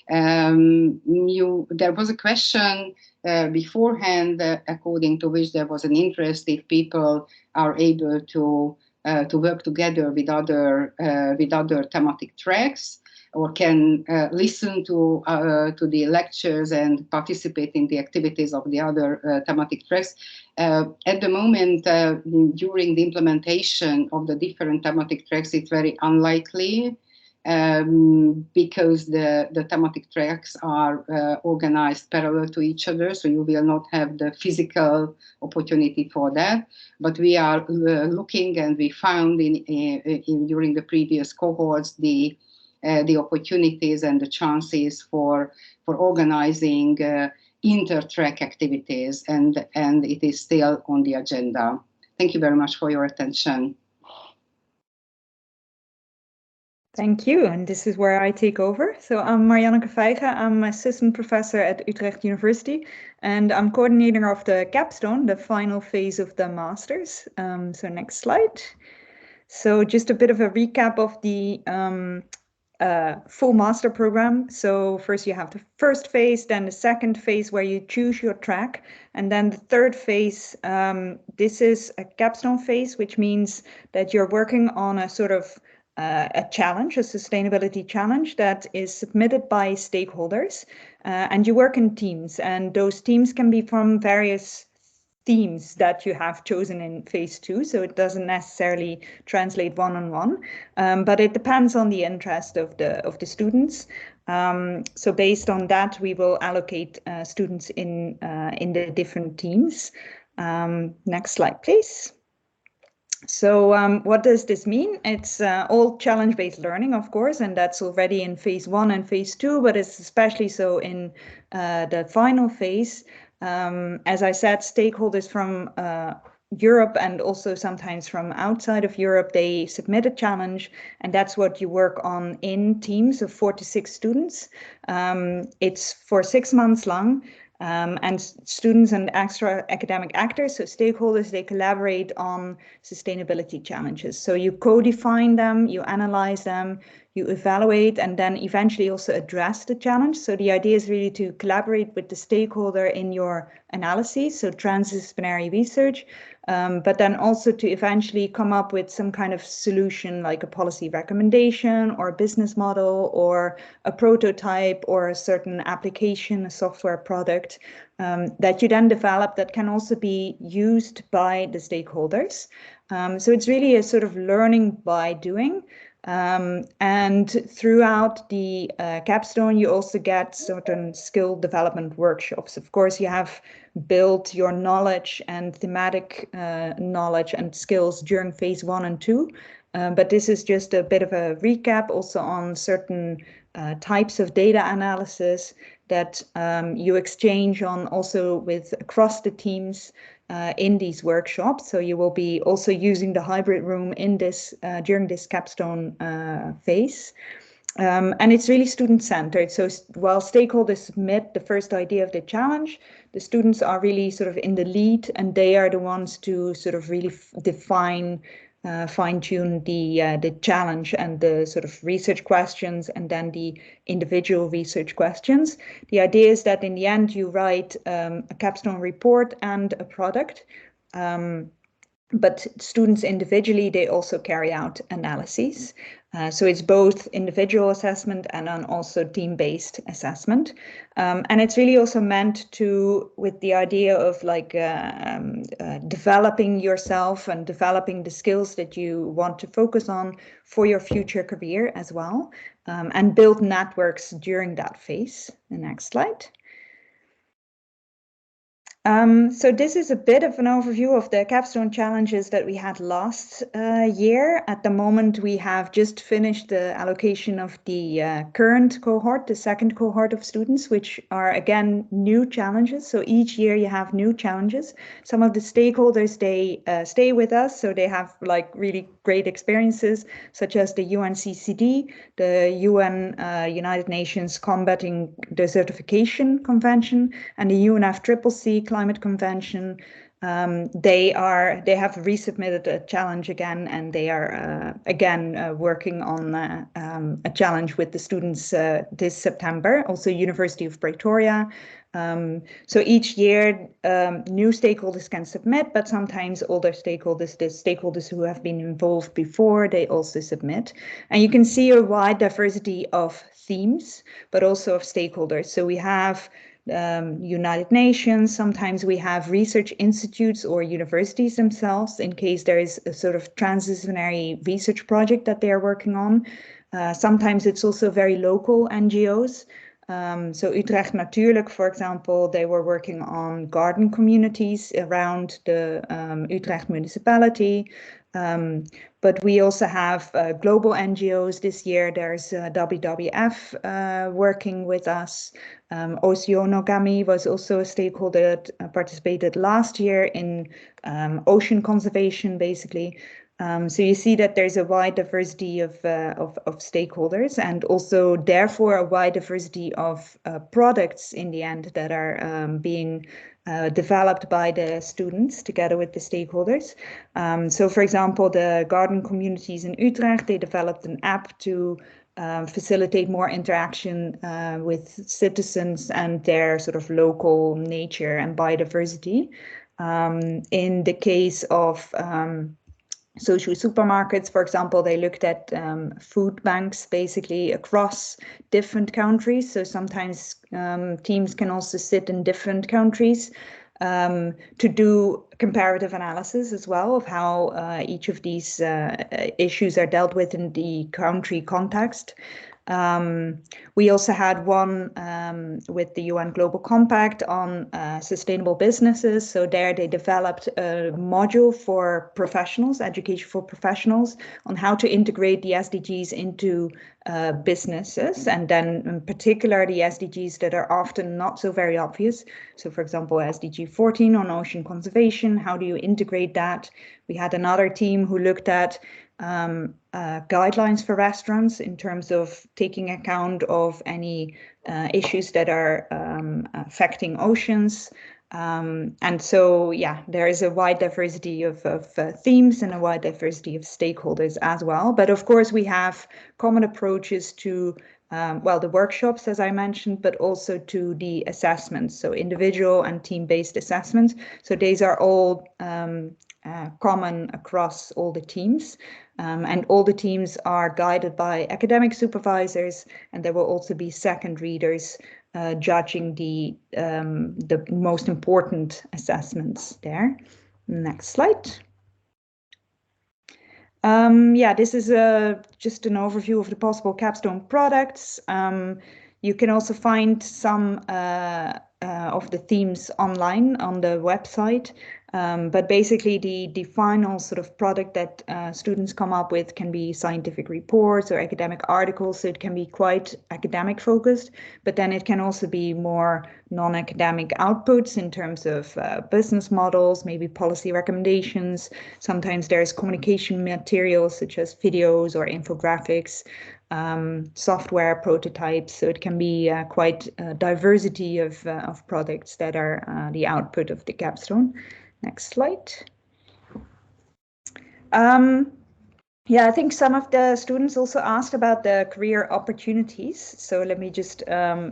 There was a question beforehand, according to which there was an interest if people are able to work together with other thematic tracks, or can listen to the lectures and participate in the activities of the other thematic tracks. At the moment, during the implementation of the different thematic tracks, it's very unlikely because the thematic tracks are organized parallel to each other, so you will not have the physical opportunity for that. But we are looking, and we found during the previous cohorts the opportunities and the chances for organizing inter-track activities, and it is still on the agenda. Thank you very much for your attention. Thank you, and this is where I take over. So I'm Marianneke Vijgen, I'm assistant professor at Utrecht University, and I'm coordinator of the capstone, the final phase of the masters. So next slide. So just a bit of a recap of the full master program. So first you have the first phase, then the second phase where you choose your track, and then the third phase. This is a capstone phase, which means that you're working on a sort of a challenge, a sustainability challenge that is submitted by stakeholders, and you work in teams, and those teams can be from various themes that you have chosen in phase 2, so it doesn't necessarily translate one-on-one, but it depends on the interest of the students. So based on that, we will allocate students in the different teams. Next slide, please. So what does this mean? It's all challenge-based learning, of course, and that's already in phase 1 and phase 2, but it's especially so in the final phase. As I said, stakeholders from Europe and also sometimes from outside of Europe, they submit a challenge, and that's what you work on in teams of 4 to 6 students. It's for 6 months long. And students and extra academic actors, so stakeholders, they collaborate on sustainability challenges. So you co-define them, you analyze them, you evaluate, and then eventually also address the challenge. So the idea is really to collaborate with the stakeholder in your analysis, so transdisciplinary research, but then also to eventually come up with some kind of solution, like a policy recommendation or a business model or a prototype or a certain application, a software product that you then develop that can also be used by the stakeholders. So it's really a sort of learning by doing. And throughout the capstone, you also get certain skill development workshops. Of course, you have built your knowledge and thematic knowledge and skills during phase 1 and 2. But this is just a bit of a recap also on certain types of data analysis that you exchange on also with across the teams in these workshops. So you will be also using the hybrid room in this during this capstone phase. And it's really student-centered. So while stakeholders submit the first idea of the challenge, the students are really sort of in the lead, and they are the ones to sort of really define, fine-tune the challenge and the sort of research questions, and then the individual research questions. The idea is that in the end you write a capstone report and a product. But students individually, they also carry out analyses. So it's both individual assessment and then also team-based assessment. And it's really also meant to, with the idea of like developing yourself and developing the skills that you want to focus on for your future career as well, and build networks during that phase. The next slide. So this is a bit of an overview of the capstone challenges that we had last year. At the moment, we have just finished the allocation of the current cohort, the second cohort of students, which are again new challenges. So each year you have new challenges. Some of the stakeholders, they stay with us, so they have like really great experiences, such as the UNCCD, the UN United Nations Combating Desertification Convention, and the UNFCCC Climate Convention. They have resubmitted a challenge again, and they are again working on a challenge with the students this September. Also, University of Pretoria. So each year, new stakeholders can submit, but sometimes older stakeholders, the stakeholders who have been involved before, they also submit. And you can see a wide diversity of themes, but also of stakeholders. So we have United Nations, sometimes we have research institutes or universities themselves in case there is a sort of transdisciplinary research project that they are working on. Sometimes it's also very local NGOs. So Utrecht Natuurlijk, for example, they were working on garden communities around the Utrecht municipality. But we also have global NGOs this year. There's WWF working with us. Oceanogamy was also a stakeholder that participated last year in ocean conservation, basically. So you see that there's a wide diversity of stakeholders, and also therefore a wide diversity of products in the end that are being developed by the students together with the stakeholders. So for example, the garden communities in Utrecht, they developed an app to facilitate more interaction with citizens and their sort of local nature and biodiversity. In the case of social supermarkets, for example, they looked at food banks basically across different countries. So sometimes teams can also sit in different countries to do comparative analysis as well of how each of these issues are dealt with in the country context. We also had one with the UN Global Compact on sustainable businesses. So there they developed a module for professionals, education for professionals, on how to integrate the SDGs into businesses, and then in particular the SDGs that are often not so very obvious. So for example, SDG 14 on ocean conservation, how do you integrate that? We had another team who looked at guidelines for restaurants in terms of taking account of any issues that are affecting oceans. And so, yeah, there is a wide diversity of themes and a wide diversity of stakeholders as well. But of course, we have common approaches to, well, the workshops, as I mentioned, but also to the assessments, so individual and team-based assessments. So these are all common across all the teams. And all the teams are guided by academic supervisors, and there will also be second readers judging the most important assessments there. Next slide. Yeah, this is just an overview of the possible capstone products. You can also find some of the themes online on the website. But basically the final sort of product that students come up with can be scientific reports or academic articles. So it can be quite academic focused, but then it can also be more non-academic outputs in terms of business models, maybe policy recommendations. Sometimes there's communication materials such as videos or infographics, software prototypes. So it can be quite a diversity of products that are the output of the capstone. Next slide. Yeah, I think some of the students also asked about the career opportunities. So let me just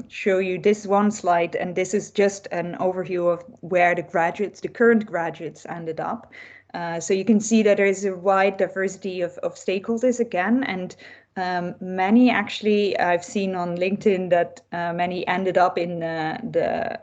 show you this one slide, and this is just an overview of where the current graduates ended up. So you can see that there is a wide diversity of stakeholders again, and many actually I've seen on LinkedIn that many ended up in the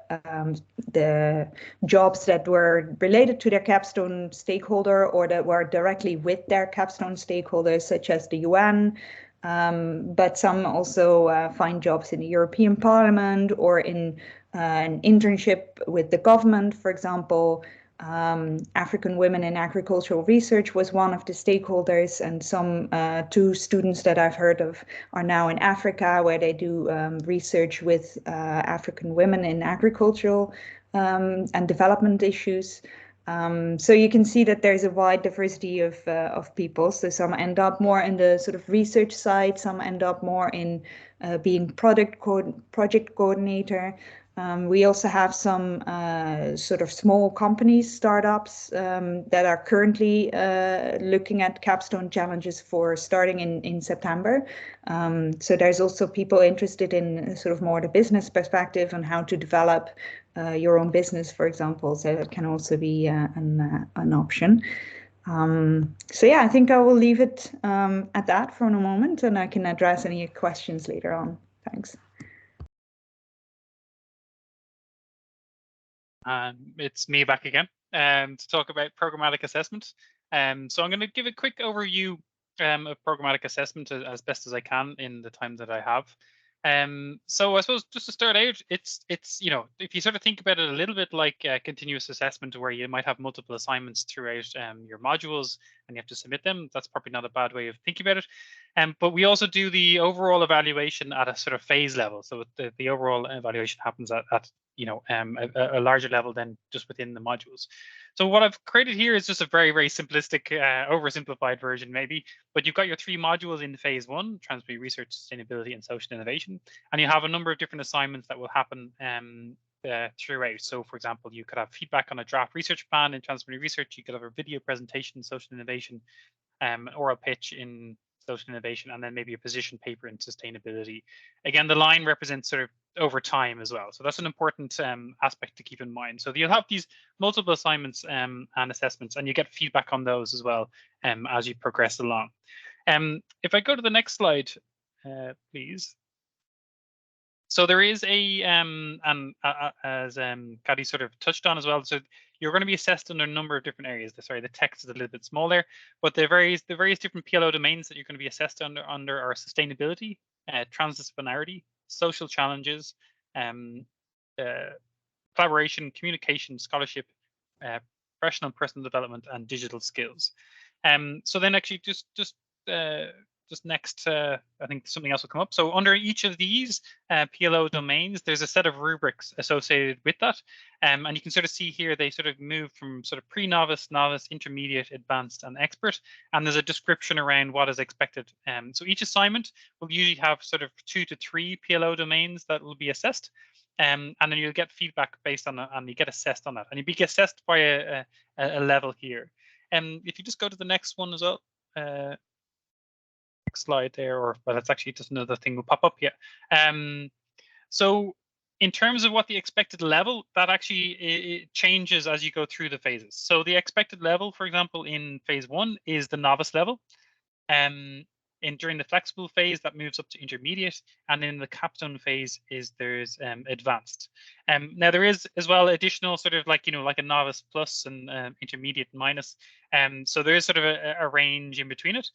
jobs that were related to their capstone stakeholder or that were directly with their capstone stakeholders, such as the UN. But some also find jobs in the European Parliament or in an internship with the government, for example. African women in agricultural research was one of the stakeholders, and some 2 students that I've heard of are now in Africa, where they do research with African women in agricultural and development issues. So you can see that there's a wide diversity of people. So some end up more in the sort of research side, some end up more in being project coordinator. We also have some sort of small companies, startups that are currently looking at capstone challenges for starting in September. So there's also people interested in sort of more the business perspective on how to develop your own business, for example. So that can also be an option. So yeah, I think I will leave it at that for a moment, and I can address any questions later on. Thanks. It's me back again to talk about programmatic assessment. So I'm going to give a quick overview of programmatic assessment as best as I can in the time that I have. So I suppose just to start out, it's if you sort of think about it a little bit like continuous assessment, where you might have multiple assignments throughout your modules and you have to submit them. That's probably not a bad way of thinking about it. But we also do the overall evaluation at a sort of phase level. So the overall evaluation happens at a larger level than just within the modules. So what I've created here is just a very, very simplistic, oversimplified version maybe, but you've got your 3 modules in phase 1, transmedia research, sustainability, and social innovation. And you have a number of different assignments that will happen throughout. So for example, you could have feedback on a draft research plan in transmedia research, you could have a video presentation in social innovation, or a pitch in social innovation, and then maybe a position paper in sustainability. Again, the line represents sort of over time as well. So that's an important aspect to keep in mind. So you'll have these multiple assignments and assessments, and you get feedback on those as well as you progress along. If I go to the next slide, please. So there is a, as Kadi sort of touched on as well, so you're going to be assessed in a number of different areas. Sorry, the text is a little bit small there, but the various different PLO domains that you're going to be assessed under are sustainability, transdisciplinarity, social challenges, collaboration, communication, scholarship, professional and personal development, and digital skills. So then actually just next, I think something else will come up. So under each of these PLO domains, there's a set of rubrics associated with that. And you can sort of see here, they sort of move from sort of pre-novice, novice, intermediate, advanced, and expert. And there's a description around what is expected. So each assignment will usually have sort of 2 to 3 PLO domains that will be assessed. And then you'll get feedback based on that, and you get assessed on that. And you be assessed by a level here. And if you just go to the next one as well, slide there, or well, that's actually just another thing will pop up here. So in terms of what the expected level, that actually it changes as you go through the phases. So the expected level, for example, in phase 1 is the novice level. During the flexible phase, that moves up to intermediate, and in the capstone phase there's advanced. Now there is as well additional sort of like a novice plus and intermediate minus. So there is sort of a range in between it.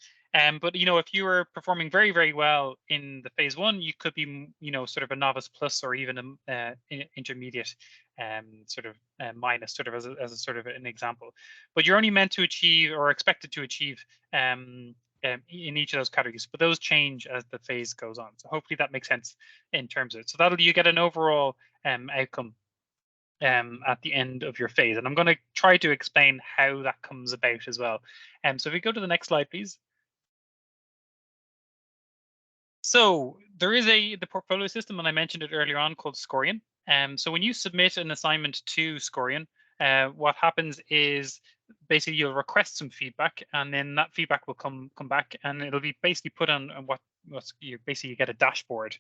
But if you were performing very, very well in the phase 1, you could be, sort of a novice plus or even a intermediate sort of minus, sort of as a sort of an example. But you're only meant to achieve or expected to achieve in each of those categories, but those change as the phase goes on. So hopefully that makes sense in terms of it. So you get an overall outcome at the end of your phase. And I'm going to try to explain how that comes about as well. So if we go to the next slide, please. So there is the portfolio system, and I mentioned it earlier on, called Scorion. So when you submit an assignment to Scorion, what happens is basically you'll request some feedback, and then that feedback will come back, and it'll be basically put on what's you get a dashboard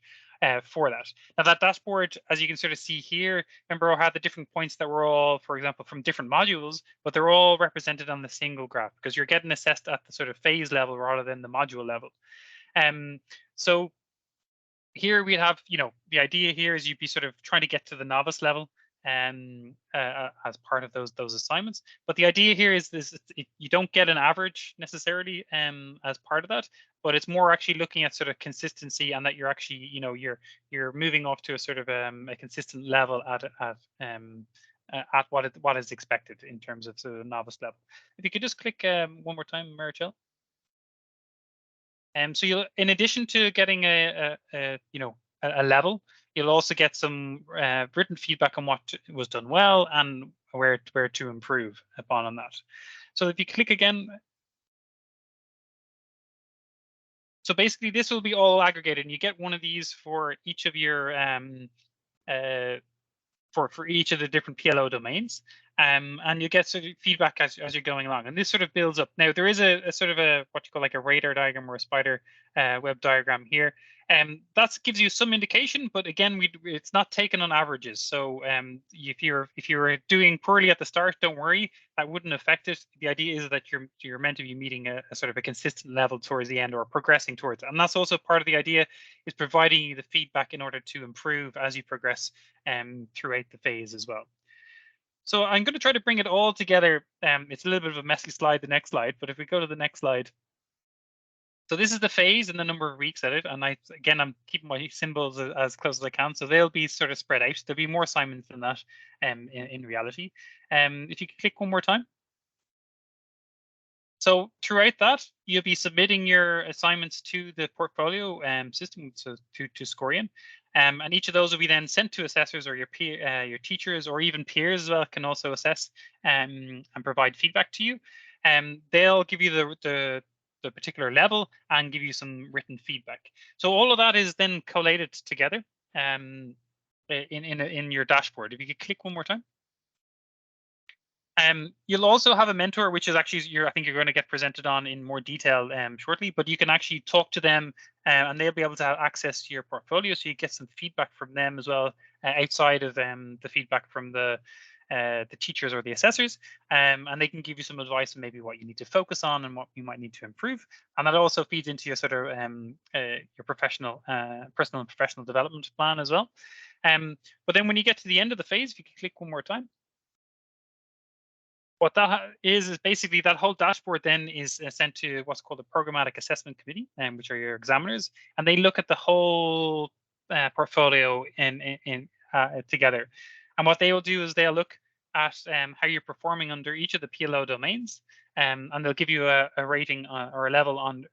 for that. Now that dashboard, as you can sort of see here, remember I had the different points that were all, for example, from different modules, but they're all represented on the single graph because you're getting assessed at the sort of phase level rather than the module level. So here we have, the idea here is you'd be sort of trying to get to the novice level as part of those assignments. But the idea here is this: you don't get an average necessarily as part of that, but it's more actually looking at sort of consistency, and that you're actually, you're moving off to a sort of a consistent level at what is expected in terms of sort of novice level. If you could just click one more time, Marichelle. So you'll, in addition to getting a level, you'll also get some written feedback on what was done well and where to improve upon on that. So if you click again, so basically this will be all aggregated, and you get one of these for each of your for each of the different PLO domains, and you get sort of feedback as you're going along, and this sort of builds up. Now there is a sort of what you call like a radar diagram or a spider web diagram here, and that gives you some indication, but again, it's not taken on averages. So if you're doing poorly at the start, don't worry, that wouldn't affect it. The idea is that you're meant to be meeting a sort of a consistent level towards the end, or progressing towards it. And that's also part of the idea, is providing you the feedback in order to improve as you progress throughout the phase as well. So I'm going to try to bring it all together. It's a little bit of a messy slide, the next slide, but if we go to the next slide. So this is the phase and the number of weeks at it. And I'm keeping my symbols as close as I can. So they'll be sort of spread out. There'll be more assignments than that in reality. If you could click one more time. So throughout that, you'll be submitting your assignments to the portfolio system, so to Scorion. And each of those will be then sent to assessors, or your teachers, or even peers as well can also assess and provide feedback to you. They'll give you the particular level and give you some written feedback. So all of that is then collated together in your dashboard. If you could click one more time. You'll also have a mentor, which is actually I think you're going to get presented on in more detail shortly, but you can actually talk to them and they'll be able to have access to your portfolio, so you get some feedback from them as well, outside of the feedback from the teachers or the assessors, and they can give you some advice on maybe what you need to focus on and what you might need to improve. And that also feeds into your sort of your personal and professional development plan as well. But then when you get to the end of the phase, if you could click one more time. What that is basically that whole dashboard then is sent to what's called a programmatic assessment committee, which are your examiners, and they look at the whole portfolio together. And what they will do is they'll look at how you're performing under each of the PLO domains, and they'll give you a rating or a level on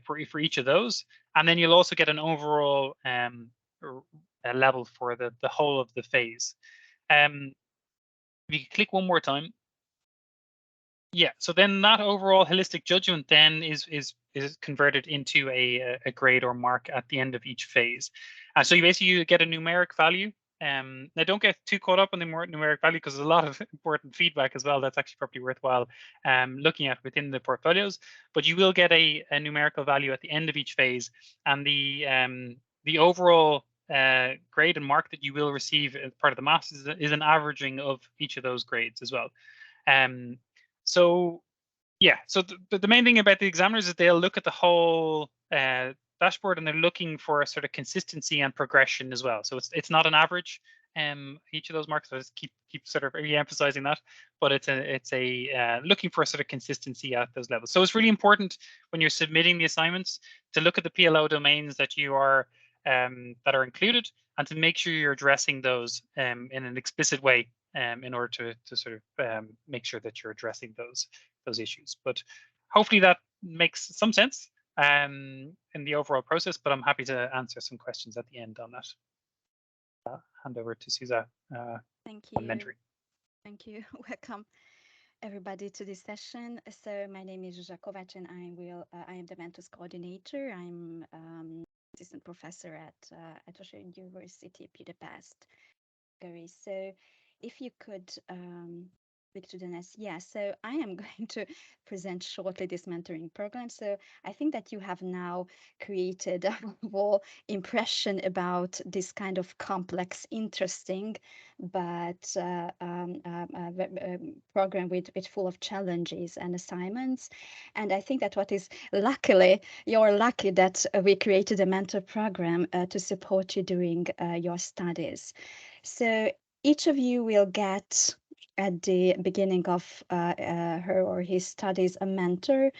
for each of those, and then you'll also get an overall level for the whole of the phase. If you click one more time. Yeah, so then that overall holistic judgment then is converted into a grade or mark at the end of each phase. So you get a numeric value. Now don't get too caught up on the numeric value, because there's a lot of important feedback as well that's actually probably worthwhile looking at within the portfolios. But you will get a numerical value at the end of each phase, and the overall grade and mark that you will receive as part of the masters is an averaging of each of those grades as well. So yeah, so the main thing about the examiners is they'll look at the whole dashboard, and they're looking for a sort of consistency and progression as well. So it's not an average, each of those marks. I just keep sort of re-emphasizing that, but it's a looking for sort of consistency at those levels. So it's really important when you're submitting the assignments to look at the PLO domains that you are that are included, and to make sure you're addressing those in an explicit way in order to sort of make sure that you're addressing those issues. But hopefully that makes some sense in the overall process, but I'm happy to answer some questions at the end on that. Hand over to Suza. Thank you. On mentoring. Thank you. Welcome everybody to this session. So my name is Zsuzsa Kovács, and I am the Mentors Coordinator. I'm assistant professor at Washington University, Budapest, Hungary. So if you could click to the next. Yeah, so I am going to present shortly this mentoring program. So I think that you have now created a whole impression about this kind of complex, interesting, but program with full of challenges and assignments. And I think that what is luckily, you're lucky that we created a mentor program to support you during your studies. So each of you will get at the beginning of her or his studies a mentor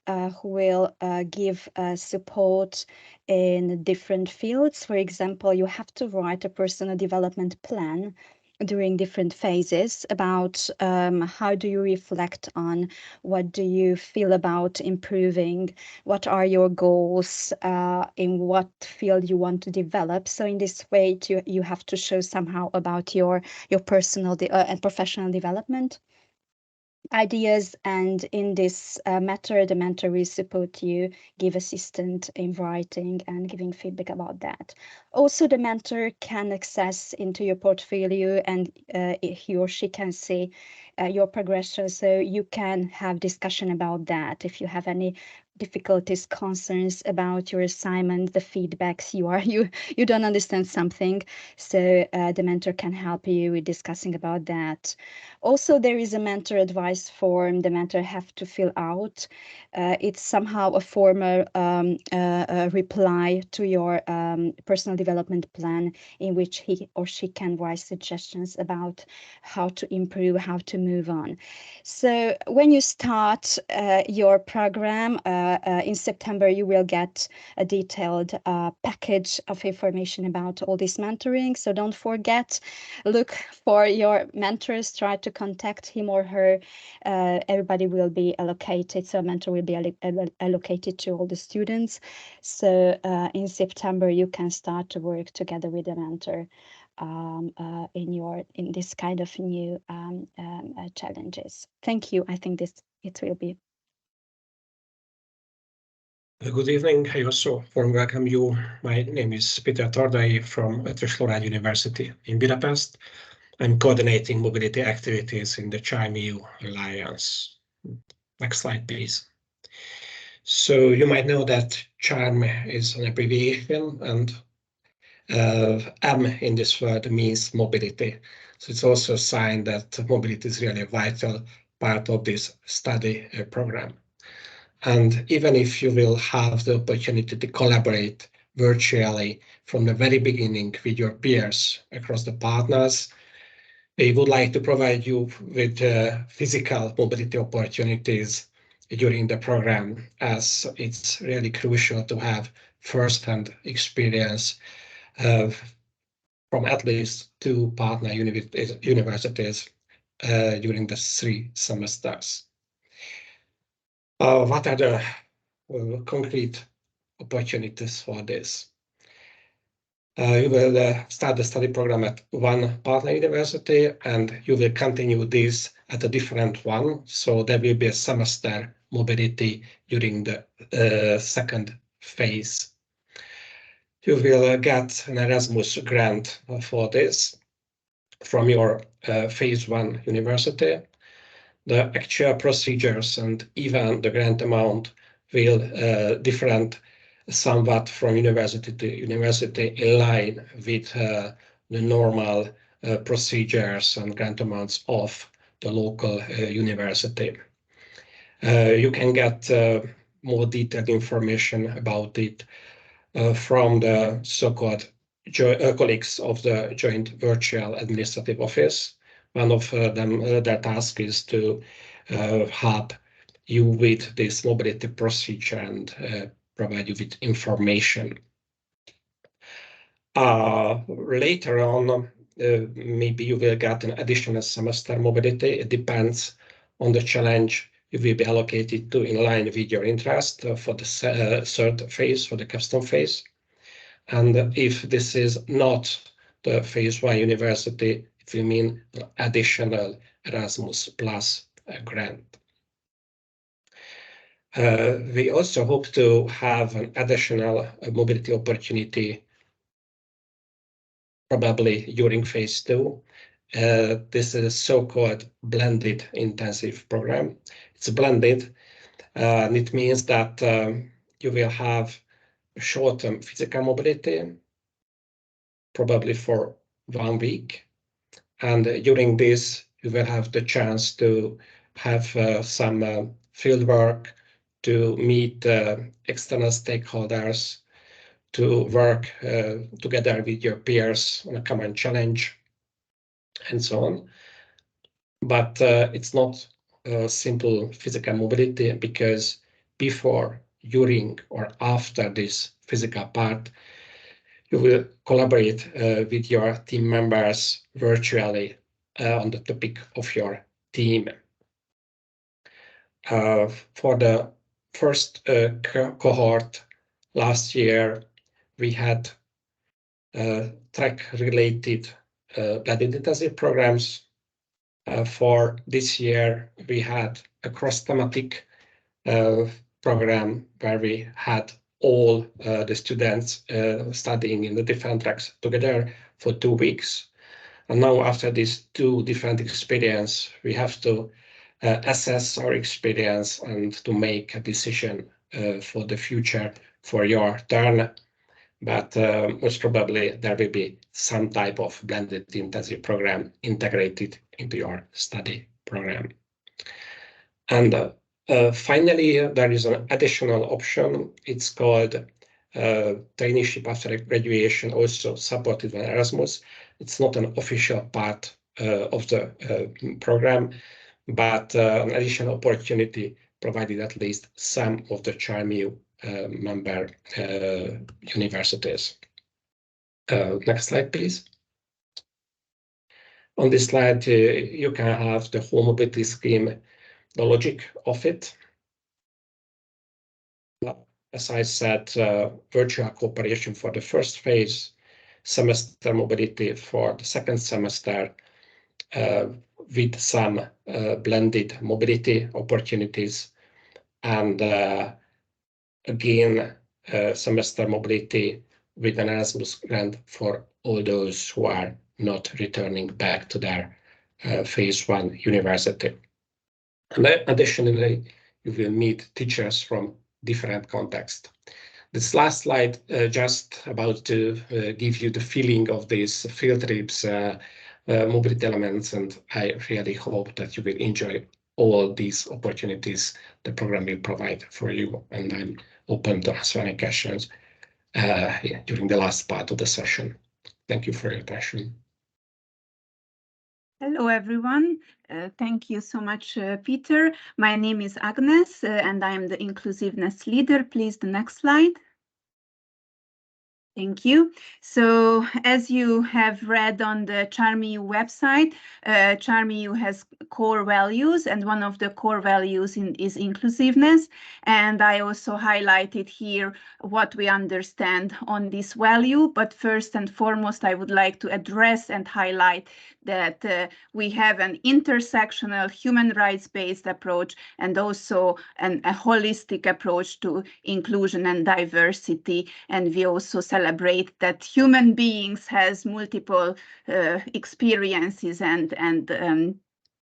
who will give support in different fields. For example, you have to write a personal development plan during different phases about how do you reflect on, what do you feel about improving, what are your goals, in what field you want to develop. So in this way, you have to show somehow about your personal and professional development ideas, and in this matter, the mentor will support you, give assistance in writing and giving feedback about that. Also, the mentor can access into your portfolio, and he or she can see your progression, so you can have discussion about that. If you have any difficulties, concerns about your assignment, the feedbacks you don't understand something, so the mentor can help you with discussing about that. Also, there is a mentor advice form the mentor have to fill out. It's somehow a formal reply to your personal development plan, in which he or she can write suggestions about how to improve, how to move on. So when you start your program in September, you will get a detailed package of information about all this mentoring. So don't forget, look for your mentors, try to contact him or her. Everybody will be allocated, so a mentor will be allocated to all the students. So in September, you can start to work together with a mentor in this kind of new challenges. Thank you. I think it will be. Good evening. I also warm welcome you. My name is Peter Tardai from Eötvös University in Budapest. I'm coordinating mobility activities in the CHIME-EU Alliance. Next slide, please. So you might know that CHIME is an abbreviation, and M in this word means mobility. So it's also a sign that mobility is really a vital part of this study program. And even if you will have the opportunity to collaborate virtually from the very beginning with your peers across the partners, we would like to provide you with physical mobility opportunities during the program, as it's really crucial to have first-hand experience from at least 2 partner universities during the 3 semesters. What are the concrete opportunities for this? You will start the study program at one partner university, and you will continue this at a different one. So there will be a semester mobility during the second phase. You will get an Erasmus grant for this from your phase 1 university. The actual procedures and even the grant amount will different somewhat from university to university, in line with the normal procedures and grant amounts of the local university. You can get more detailed information about it from the so-called colleagues of the Joint Virtual Administrative Office. One of them, their task is to help you with this mobility procedure and provide you with information. Later on, maybe you will get an additional semester mobility. It depends on the challenge you will be allocated to in line with your interest for the third phase, for the capstone phase. And if this is not the phase 1 university, it will mean an additional Erasmus Plus grant. We also hope to have an additional mobility opportunity probably during phase 2. This is a so-called blended intensive program. It's blended, and it means that you will have short-term physical mobility, probably for 1 week. And during this, you will have the chance to have some field work, to meet external stakeholders, to work together with your peers on a common challenge, and so on. But it's not simple physical mobility, because before, during, or after this physical part, you will collaborate with your team members virtually on the topic of your team. For the first cohort last year, we had track-related blended intensive programs. For this year, we had a cross-thematic program where we had all the students studying in the different tracks together for 2 weeks. And now, after these 2 different experiences, we have to assess our experience and to make a decision for the future for your turn. But most probably there will be some type of blended intensive program integrated into your study program. And finally, there is an additional option. It's called traineeship after graduation, also supported by Erasmus. It's not an official part of the program, but an additional opportunity provided at least some of the CHARMU member universities. Next slide, please. On this slide, you can have the whole mobility scheme, the logic of it. As I said, virtual cooperation for the first phase, semester mobility for the second semester, with some blended mobility opportunities, and again, semester mobility with an Erasmus grant for all those who are not returning back to their phase 1 university. And additionally, you will meet teachers from different contexts. This last slide just about to give you the feeling of these field trips, mobility elements, and I really hope that you will enjoy all these opportunities the program will provide for you, and I'm open to answer any questions during the last part of the session. Thank you for your attention. Hello, everyone. Thank you so much, Peter. My name is Agnes, and I am the inclusiveness leader. Please, the next slide. Thank you. So as you have read on the CHARMU website, CHARMU has core values, and one of the core values is inclusiveness. And I also highlighted here what we understand on this value. But first and foremost, I would like to address and highlight that we have an intersectional human rights-based approach, and also a holistic approach to inclusion and diversity. And we also celebrate that human beings has multiple experiences, and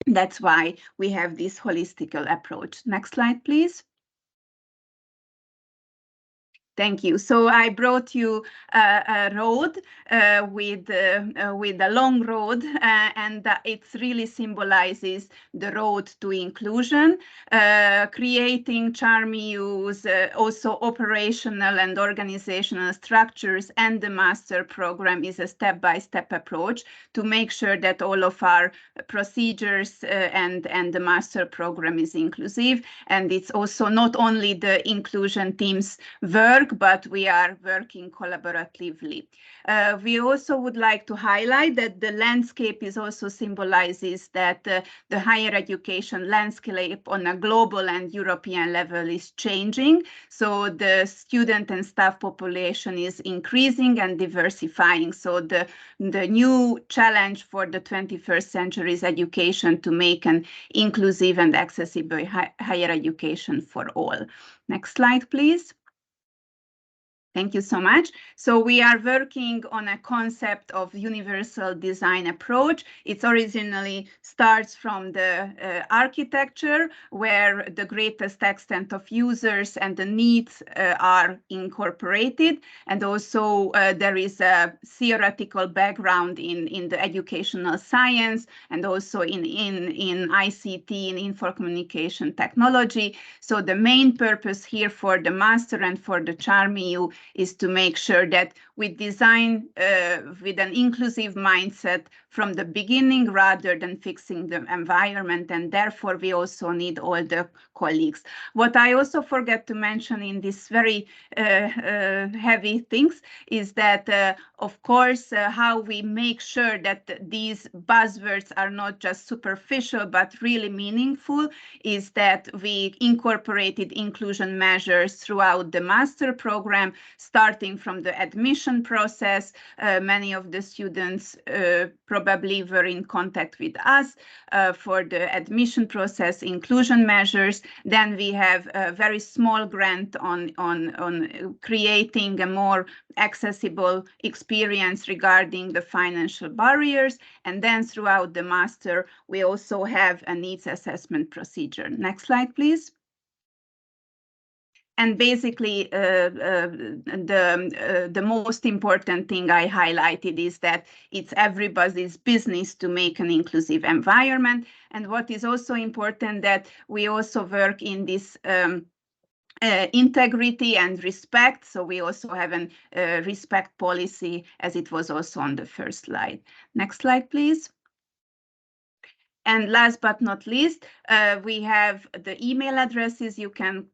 that's why we have this holistic approach. Next slide, please. Thank you. So I brought you a road with a long road, and it really symbolizes the road to inclusion. Creating CharmEU's also operational and organizational structures, and the master program is a step-by-step approach to make sure that all of our procedures and the master program is inclusive. And it's also not only the inclusion team's work, but we are working collaboratively. We also would like to highlight that the landscape is also symbolizes that the higher education landscape on a global and European level is changing. So the student and staff population is increasing and diversifying. So the new challenge for the 21st century is education to make an inclusive and accessible higher education for all. Next slide, please. Thank you so much. So we are working on a concept of universal design approach. It originally starts from the architecture, where the greatest extent of users and the needs are incorporated. And also there is a theoretical background in the educational science, and also in ICT, in info communication technology. So the main purpose here for the master and for the CharmEU is to make sure that we design with an inclusive mindset from the beginning, rather than fixing the environment, and therefore we also need all the colleagues. What I also forget to mention in this very heavy things is that, of course, how we make sure that these buzzwords are not just superficial, but really meaningful, is that we incorporated inclusion measures throughout the master program, starting from the admission process. Many of the students probably were in contact with us for the admission process inclusion measures. Then we have a very small grant on creating a more accessible experience regarding the financial barriers. And then throughout the master, we also have a needs assessment procedure. Next slide, please. And basically, the most important thing I highlighted is that it's everybody's business to make an inclusive environment. And what is also important, that we also work in this integrity and respect. So we also have a respect policy, as it was also on the first slide. Next slide, please. And last but not least, we have the email addresses. You can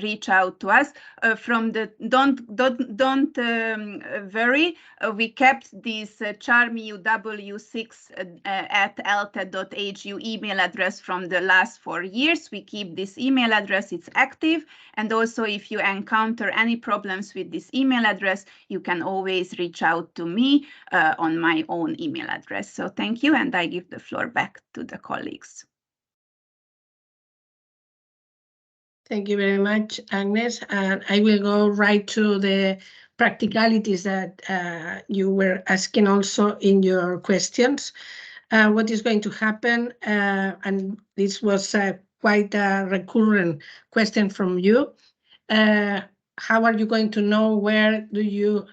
reach out to us from the don't worry. We kept this charmeu6@elted.hu email address from the last 4 years. We keep this email address, it's active. And also, if you encounter any problems with this email address, you can always reach out to me on my own email address. So thank you, and I give the floor back to the colleagues. Thank you very much, Agnes. And I will go right to the practicalities that you were asking also in your questions. What is going to happen, and this was quite a recurrent question from you. How are you going to know where do you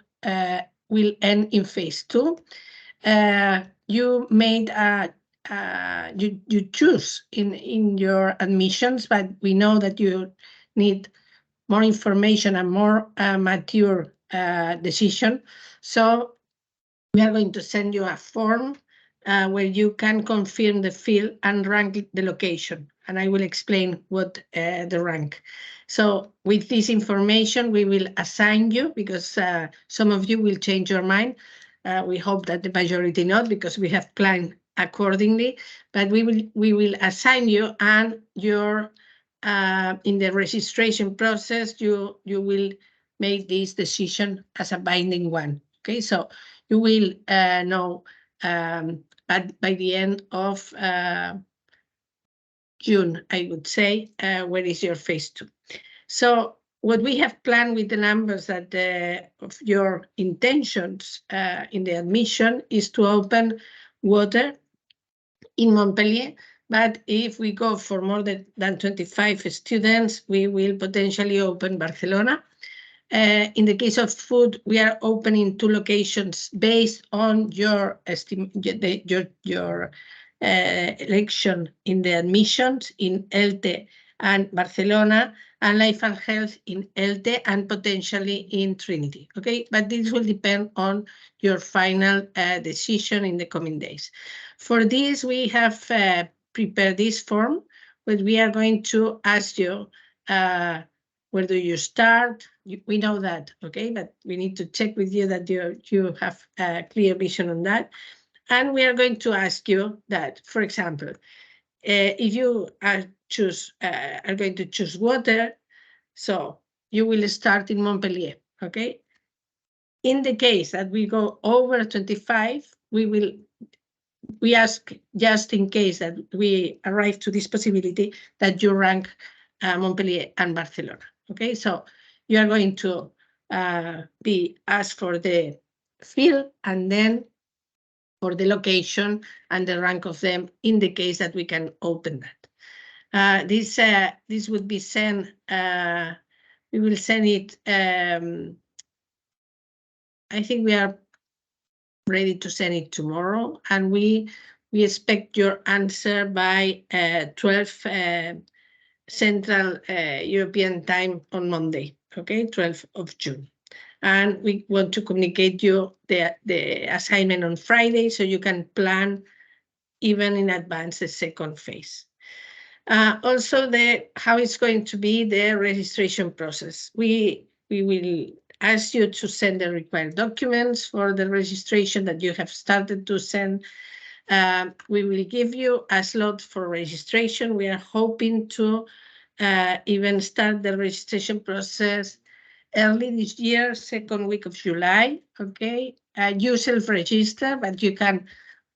will end in phase 2? You made you choose in your admissions, but we know that you need more information and more mature decision. So we are going to send you a form where you can confirm the field and rank the location. And I will explain what the rank. So with this information, we will assign you, because some of you will change your mind. We hope that the majority not, because we have planned accordingly. But we will assign you, and your in the registration process, you will make this decision as a binding one. Okay, so you will know by the end of June, I would say, where is your phase 2. So what we have planned with the numbers that of your intentions in the admission is to open water in Montpellier. But if we go for more than 25 students, we will potentially open Barcelona. In the case of food, we are opening 2 locations based on your election in the admissions in ELTE and Barcelona, and Life and Health in ELTE and potentially in Trinity. Okay, but this will depend on your final decision in the coming days. For this, we have prepared this form, but we are going to ask you where do you start? We know that, okay, but we need to check with you that you have a clear vision on that. And we are going to ask you that, for example, if you are going to choose water, so you will start in Montpellier, okay? In the case that we go over 25, we ask, just in case that we arrive to this possibility, that you rank Montpellier and Barcelona. Okay, so you are going to be asked for the field and then for the location and the rank of them in the case that we can open that. This would be sent, we will send it, I think we are ready to send it tomorrow, and we expect your answer by 12 Central European time on Monday, okay, 12th of June. And we want to communicate you the assignment on Friday so you can plan even in advance the second phase. Also, how it's going to be the registration process. We will ask you to send the required documents for the registration that you have started to send. We will give you a slot for registration. We are hoping to even start the registration process early this year, second week of July, okay? You self-register, but you can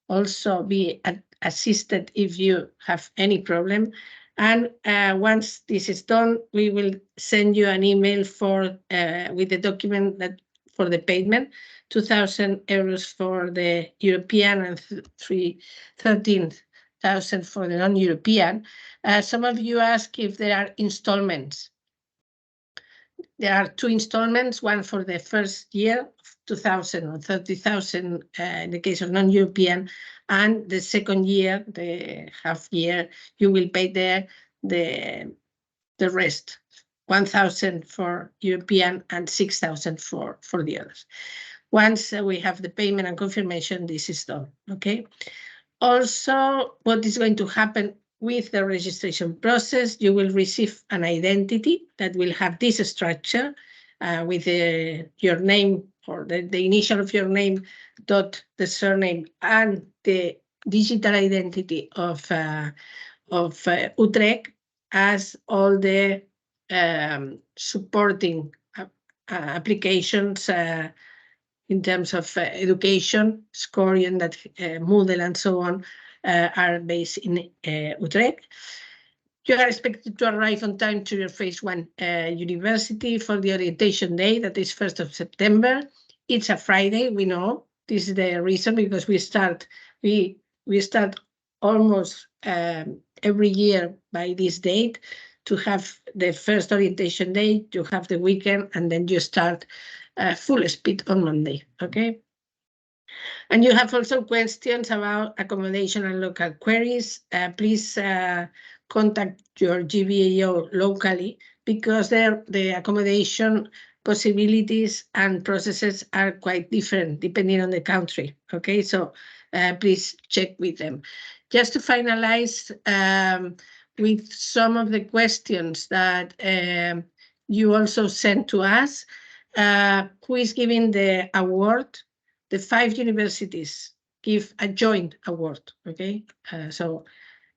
also be assisted if you have any problem. And once this is done, we will send you an email with the document that for the payment, 2,000 euros for the European and 13,000 for the non-European. Some of you ask if there are installments. There are 2 installments, one for the first year, 2,000 or 30,000 in the case of non-European, and the second year, the half year, you will pay the rest, 1,000 for European and 6,000 for the others. Once we have the payment and confirmation, this is done, okay? Also, what is going to happen with the registration process, you will receive an identity that will have this structure with your name or the initial of your name, dot the surname, and the digital identity of Utrecht, as all the supporting applications in terms of education, scoring, that Moodle and so on, are based in Utrecht. You are expected to arrive on time to your phase 1 university for the orientation day, that is 1st of September. It's a Friday, we know. This is the reason, because we start almost every year by this date to have the first orientation day, you have the weekend, and then you start full speed on Monday, okay? And you have also questions about accommodation and local queries. Please contact your GBAO locally, because the accommodation possibilities and processes are quite different depending on the country, okay? So please check with them. Just to finalize with some of the questions that you also sent to us, who is giving the award? The 5 universities give a joint award, okay? So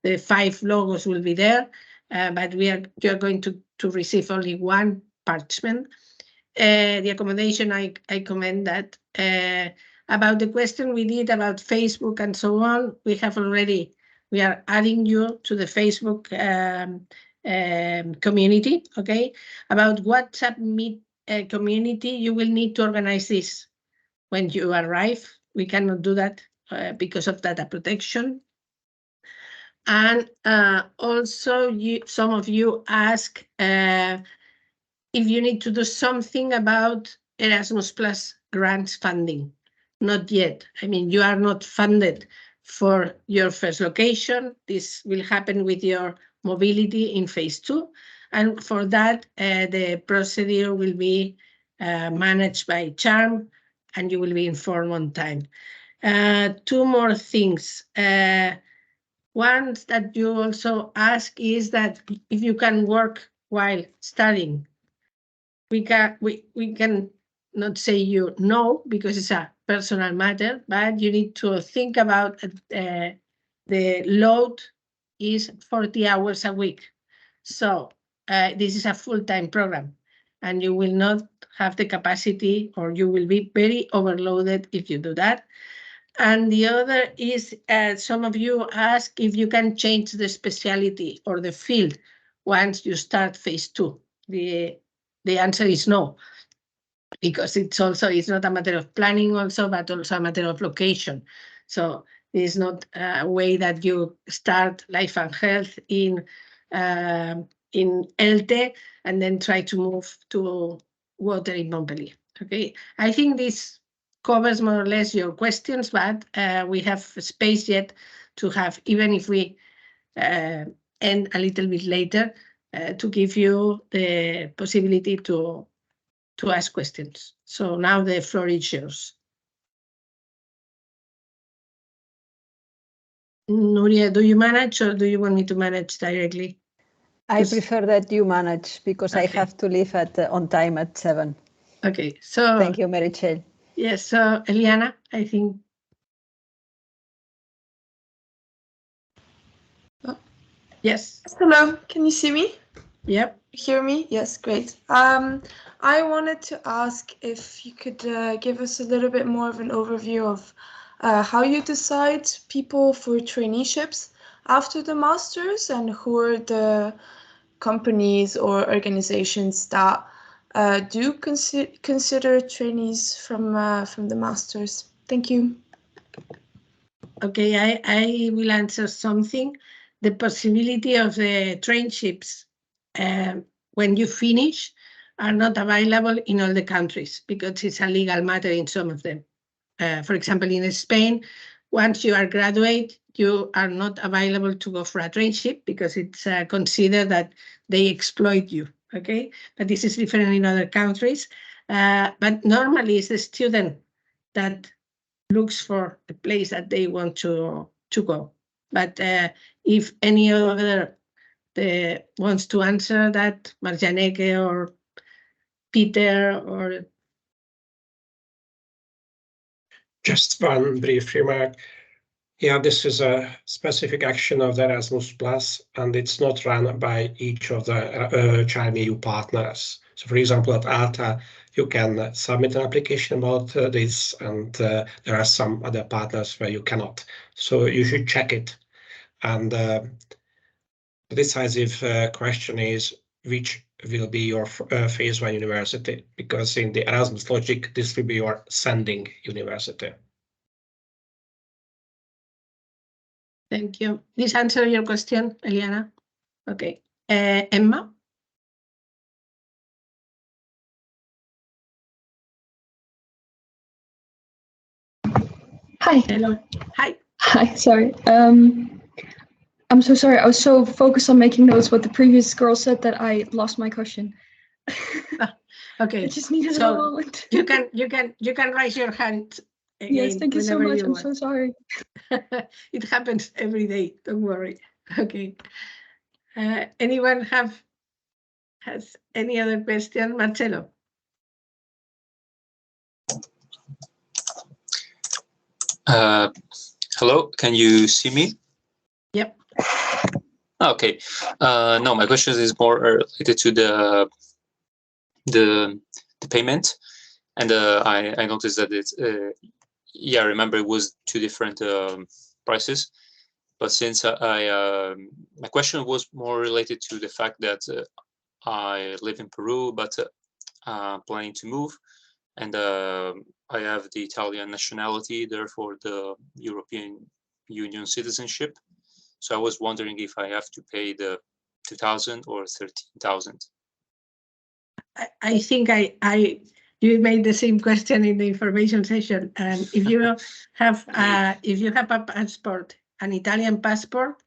the 5 logos will be there, but you are going to receive only 1 parchment. The accommodation, I comment that. About the question we did about Facebook and so on, we are adding you to the Facebook community, okay? About WhatsApp Meet community, you will need to organize this when you arrive. We cannot do that because of data protection. And also, some of you ask if you need to do something about Erasmus Plus grants funding. Not yet. I mean, you are not funded for your first location. This will happen with your mobility in phase 2. And for that, the procedure will be managed by CHARM, and you will be informed on time. 2 more things. One that you also ask is that if you can work while studying. We can not say you no, because it's a personal matter, but you need to think about the load is 40 hours a week. So this is a full-time program, and you will not have the capacity, or you will be very overloaded if you do that. And the other is, some of you ask if you can change the specialty or the field once you start phase 2. The answer is no, because it's not a matter of planning also, but also a matter of location. So it's not a way that you start life and health in ELTE and then try to move to water in Montpellier. Okay, I think this covers more or less your questions, but we have space yet to have, even if we end a little bit later, to give you the possibility to ask questions. So now the floor is yours. Nuria, do you manage, or do you want me to manage directly? I prefer that you manage, because I have to leave on time at 7. Okay, so thank you, Meritxell. Yes, so Eliana, I think. Oh. Yes. Hello, can you see me? Yep. Hear me? Yes, great. I wanted to ask if you could give us a little bit more of an overview of how you decide people for traineeships after the masters, and who are the companies or organizations that do consider trainees from the masters. Thank you. Okay, I will answer something. The possibility of the traineeships when you finish are not available in all the countries, because it's a legal matter in some of them. For example, in Spain, once you are graduate, you are not available to go for a traineeship, because it's considered that they exploit you, okay? But this is different in other countries. But normally it's the student that looks for the place that they want to go. But if any other wants to answer that, Marjaneke or Peter or... Just one brief remark. Yeah, this is a specific action of the Erasmus Plus, and it's not run by each of the Charm EU partners. So, for example, at ATA, you can submit an application about this, and there are some other partners where you cannot. So you should check it. And the decisive question is, which will be your phase 1 university? Because in the Erasmus logic, this will be your sending university. Thank you. This answer your question, Eliana? Okay. Emma? Hi. Hello. Hi. Hi, sorry. I'm so sorry. I was so focused on making notes what the previous girl said that I lost my question. Okay. I just needed a moment. you can raise your hand again. Yes, thank you so much. I'm so sorry. It happens every day. Don't worry. Okay. Anyone has any other question? Marcelo. Hello, can you see me? Yep. Okay. No, my question is more related to the payment, and I noticed that it's yeah, I remember it was 2 different prices, but since my question was more related to the fact that I live in Peru, but planning to move, and I have the Italian nationality, therefore the European Union citizenship. So I was wondering if I have to pay the 2,000 or 13,000. I think you made the same question in the information session. And if you have a passport, an Italian passport,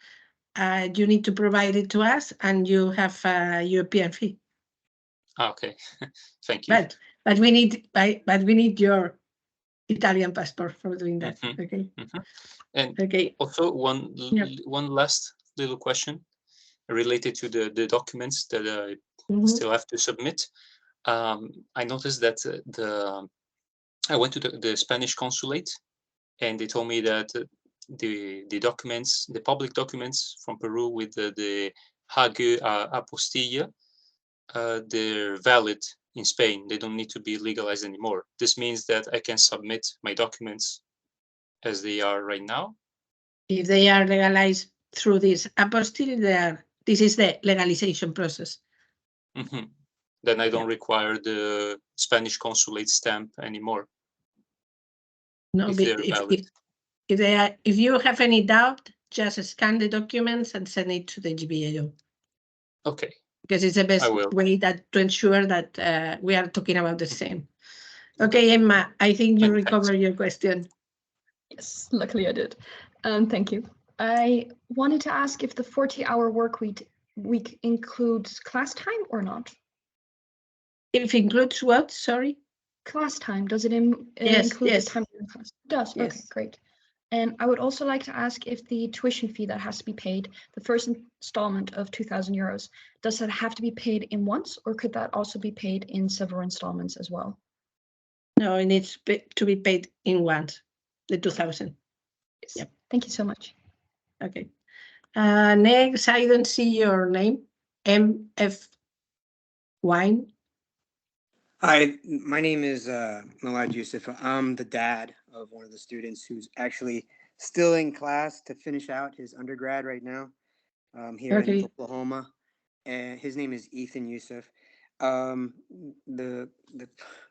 you need to provide it to us, and you have a European fee. Okay, thank you. But we need your Italian passport for doing that. Okay. And okay. Also one last little question related to the documents that I still have to submit. I noticed that I went to the Spanish consulate, and they told me that the documents, the public documents from Peru with the Hague apostilla, they're valid in Spain. They don't need to be legalized anymore. This means that I can submit my documents as they are right now. If they are legalized through this apostille, this is the legalization process. Then I don't require the Spanish consulate stamp anymore. No, if you have any doubt, just scan the documents and send it to the GBAO. Okay. Because it's the best way to ensure that we are talking about the same. Okay, Emma, I think you recovered your question. Yes, luckily I did. Thank you. I wanted to ask if the 40-hour work week includes class time or not? If it includes what? Sorry? Class time. Does it include the time in class? It does. Yes. Okay, great. And I would also like to ask if the tuition fee that has to be paid, the first installment of 2,000 euros, does that have to be paid in once, or could that also be paid in several installments as well? No, it needs to be paid in once, the 2,000. Yes. Yep. Thank you so much. Okay. Next, I don't see your name. MF Wine. Hi, my name is Milad Yusuf. I'm the dad of one of the students who's actually still in class to finish out his undergrad right now here in Oklahoma. And his name is Ethan Yusuf. The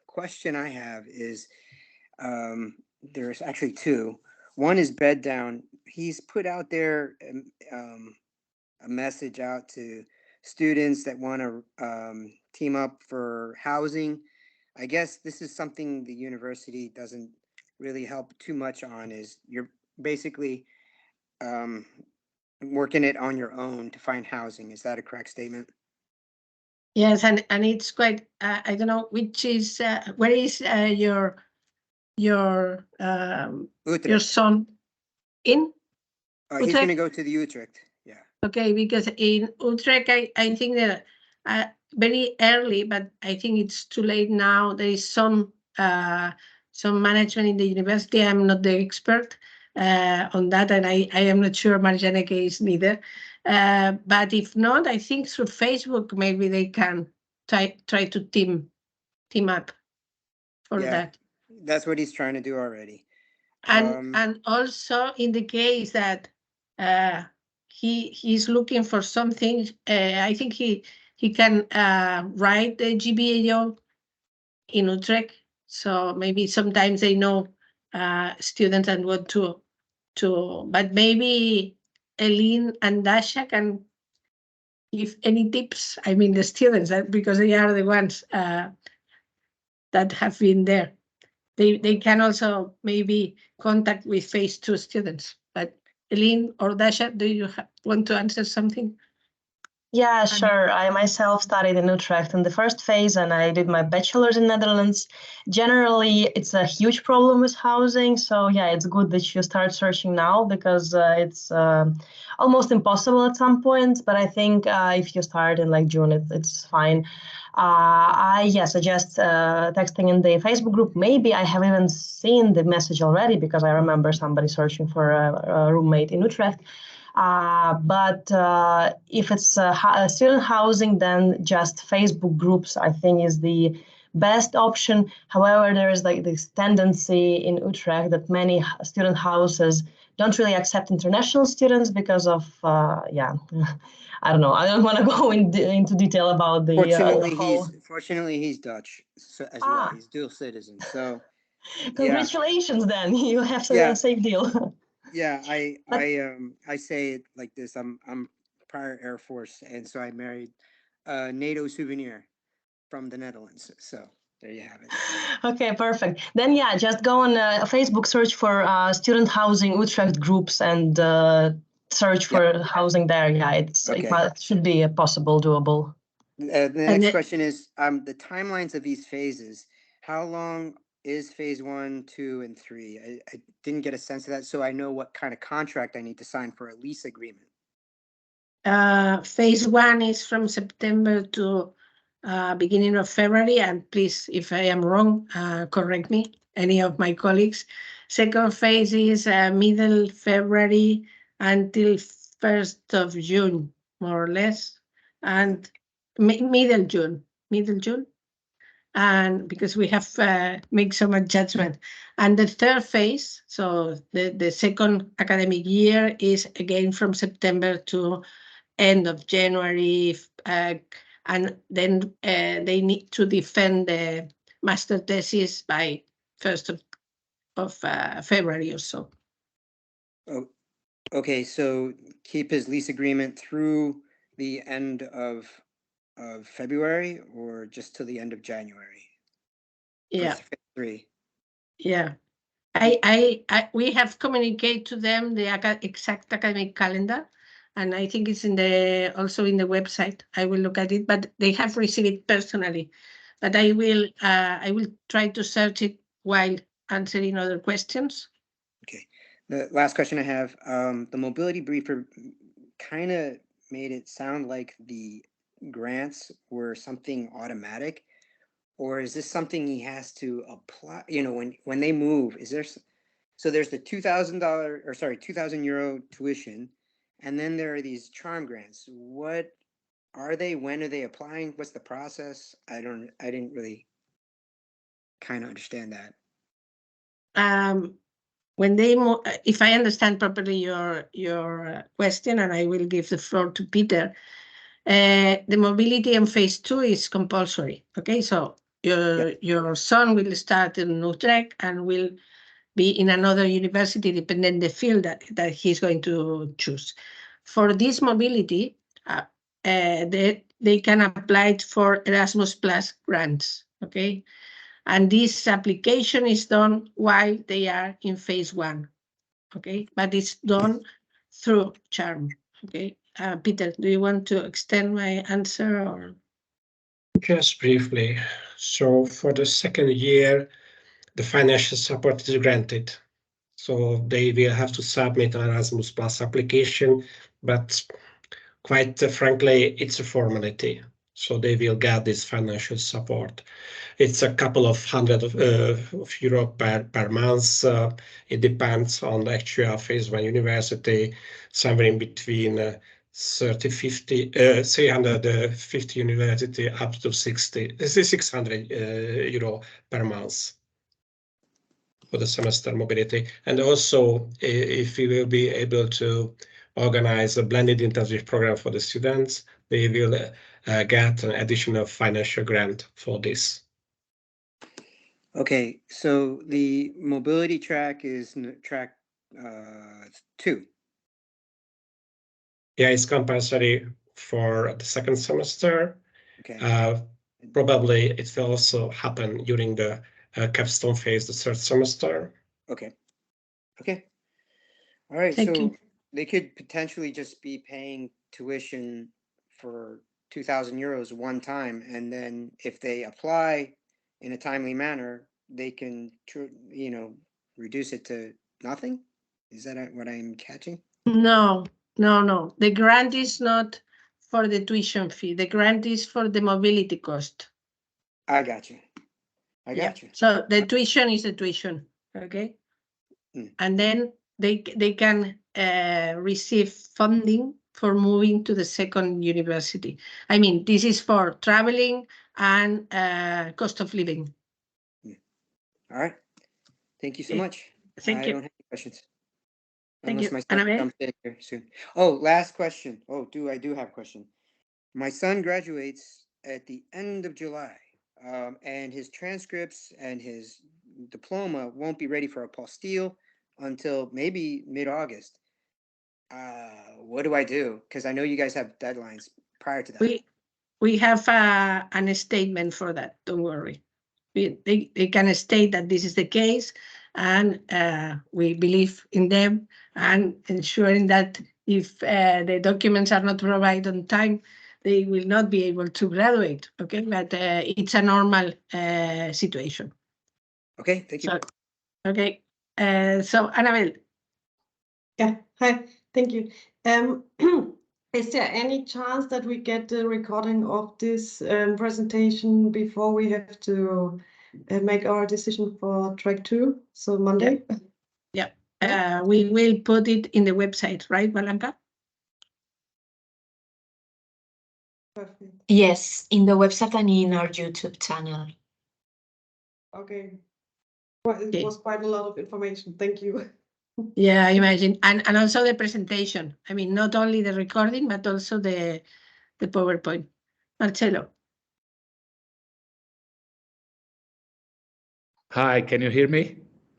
question I have is there's actually two. One is Bed Down. He's put out there a message out to students that want to team up for housing. I guess this is something the university doesn't really help too much on, is you're basically working it on your own to find housing. Is that a correct statement? Yes, and it's quite, I don't know, which is, where is your son in? He's going to go to the Utrecht. Yeah. Okay, because in Utrecht, I think that very early, but I think it's too late now. There is some management in the university. I'm not the expert on that, and I am not sure Marjaneke is neither. But if not, I think through Facebook, maybe they can try to team up for that. That's what he's trying to do already. And also in the case that he's looking for something, I think he can write the GBAO in Utrecht. So maybe sometimes they know students and want to, but maybe Eileen and Dasha can give any tips. I mean, the students, because they are the ones that have been there. They can also maybe contact with phase 2 students. But Eileen or Dasha, do you want to answer something? Yeah, sure. I myself studied in Utrecht in the first phase, and I did my bachelor's in Netherlands. Generally, it's a huge problem with housing. So yeah, it's good that you start searching now, because it's almost impossible at some point. But I think if you start in like June, it's fine. I suggest texting in the Facebook group. Maybe I have even seen the message already, because I remember somebody searching for a roommate in Utrecht. But if it's student housing, then just Facebook groups, I think, is the best option. However, there is like this tendency in Utrecht that many student houses don't really accept international students because of, I don't know. I don't want to go into detail about the Fortunately, he's Dutch as well. He's dual citizen. So congratulations, then you have a safe deal. Yeah, I say it like this. I'm prior Air Force, and so I married a NATO souvenir. from the Netherlands. So there you have it. Okay, perfect. Then yeah, just go on Facebook, search for student housing Utrecht groups and search for housing there. Yeah, it should be possible, doable. The next question is the timelines of these phases. How long is phase 1, 2, and 3? I didn't get a sense of that, so I know what kind of contract I need to sign for a lease agreement. Phase 1 is from September to beginning of February, and please, if I am wrong, correct me, any of my colleagues. Second phase is middle February until 1st of June, more or less, and middle June, and because we have made so much judgment. And the third phase, so the second academic year, is again from September to end of January, and then they need to defend the master thesis by 1st of February or so. Oh, okay, so keep his lease agreement through the end of February, or just to the end of January? Yeah. For phase 3. Yeah. We have communicated to them the exact academic calendar, and I think it's also in the website. I will look at it, but they have received it personally. But I will try to search it while answering other questions. Okay. The last question I have, the mobility briefer kind of made it sound like the grants were something automatic, or is this something he has to apply? You know, when they move, is there? So there's the €2,000 tuition, and then there are these charm grants. What are they? When are they applying? What's the process? I didn't really kind of understand that. When they move, if I understand properly your question, and I will give the floor to Peter, the mobility in phase 2 is compulsory. Okay, so your son will start in Utrecht and will be in another university, depending the field that he's going to choose. For this mobility, they can apply for Erasmus Plus grants. Okay, and this application is done while they are in phase 1. Okay, but it's done through CHARM. Okay, Peter, do you want to extend my answer or? Just briefly. So for the second year, the financial support is granted. So they will have to submit an Erasmus Plus application, but quite frankly, it's a formality. So they will get this financial support. It's a couple of hundred of euro per month. It depends on the actual phase 1 university, somewhere in between 350 university up to 600 euro per month for the semester mobility. And also, if we will be able to organize a blended internship program for the students, they will get an additional financial grant for this. Okay, so the mobility track is track 2. Yeah, it's compulsory for the second semester. Okay. Probably it will also happen during the capstone phase, the third semester. Okay. Okay. All right. Thank you. They could potentially just be paying tuition for €2,000 one time, and then if they apply in a timely manner, they can, reduce it to nothing. Is that what I'm catching? No. The grant is not for the tuition fee. The grant is for the mobility cost. I got you. I got you. So the tuition is the tuition, okay? And then they can receive funding for moving to the second university. I mean, this is for traveling and cost of living. All right. Thank you so much. Thank you. I don't have any questions. Thank you. Unless my son comes in here soon. Oh, last question. I do have a question. My son graduates at the end of July, and his transcripts and his diploma won't be ready for apostille until maybe mid-August. What do I do? Because I know you guys have deadlines prior to that. we have an statement for that. Don't worry. They can state that this is the case, and we believe in them, and ensuring that if the documents are not provided on time, they will not be able to graduate. Okay, but it's a normal situation. Okay, thank you. So, okay, so Annabelle. Yeah, hi, thank you. Is there any chance that we get the recording of this presentation before we have to make our decision for track 2, so Monday? Yeah, we will put it in the website, right, Valenka? Perfect. Yes, in the website and in our YouTube channel. Okay. Well, it was quite a lot of information. Thank you. Yeah, I imagine. And also the presentation. I mean, not only the recording, but also the PowerPoint. Marcelo. Hi, can you hear me?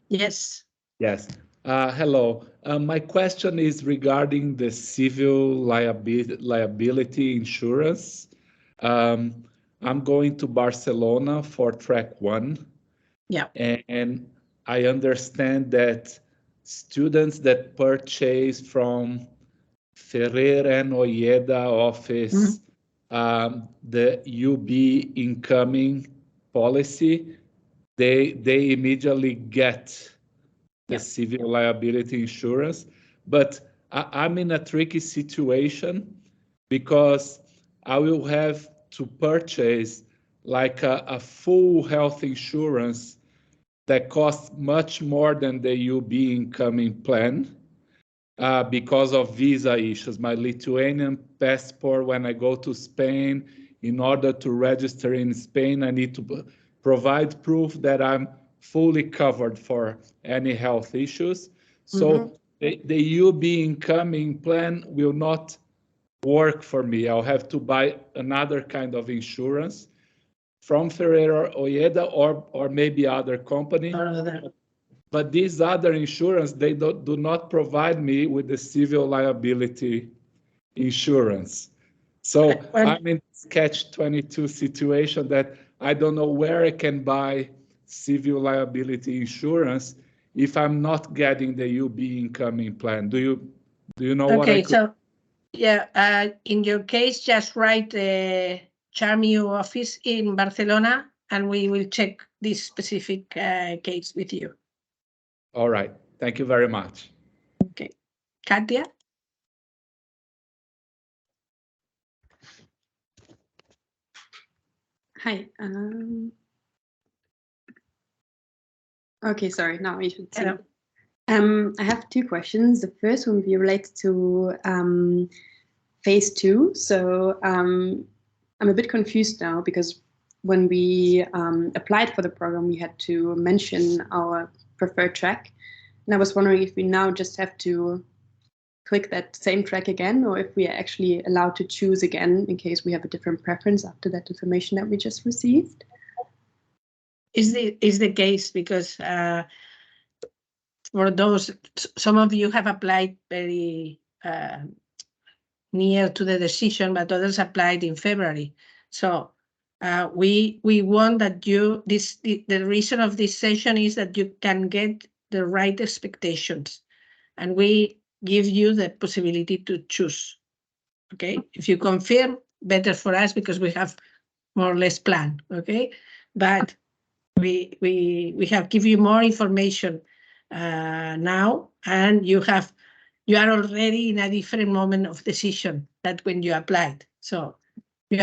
Yes. Yes. Hello. My question is regarding the civil liability insurance. I'm going to Barcelona for track 1. Yeah. And I understand that students that purchase from Ferreira and Ojeda office the UB incoming policy, they immediately get the civil liability insurance. But I'm in a tricky situation because I will have to purchase like a full health insurance that costs much more than the UB incoming plan because of visa issues. My Lithuanian passport, when I go to Spain, in order to register in Spain, I need to provide proof that I'm fully covered for any health issues. So the UB incoming plan will not work for me. I'll have to buy another kind of insurance from Ferreira Ojeda or maybe other company. But these other insurance, they do not provide me with the civil liability insurance. So I'm in this catch-22 situation that I don't know where I can buy civil liability insurance if I'm not getting the UB incoming plan. Do you know what I could? Okay, so yeah, in your case, just write the CharmU office in Barcelona, and we will check this specific case with you. All right. Thank you very much. Okay. Katia? Hi. Okay, sorry. Now you should see. I have 2 questions. The first one will be related to phase 2. So I'm a bit confused now because when we applied for the program, we had to mention our preferred track. And I was wondering if we now just have to click that same track again, or if we are actually allowed to choose again in case we have a different preference after that information that we just received. Is the case because for those, some of you have applied very near to the decision, but others applied in February. So we want that the reason of this session is that you can get the right expectations, and we give you the possibility to choose. Okay, if you confirm, better for us because we have more or less planned. Okay, but we have give you more information now, and you are already in a different moment of decision than when you applied. So we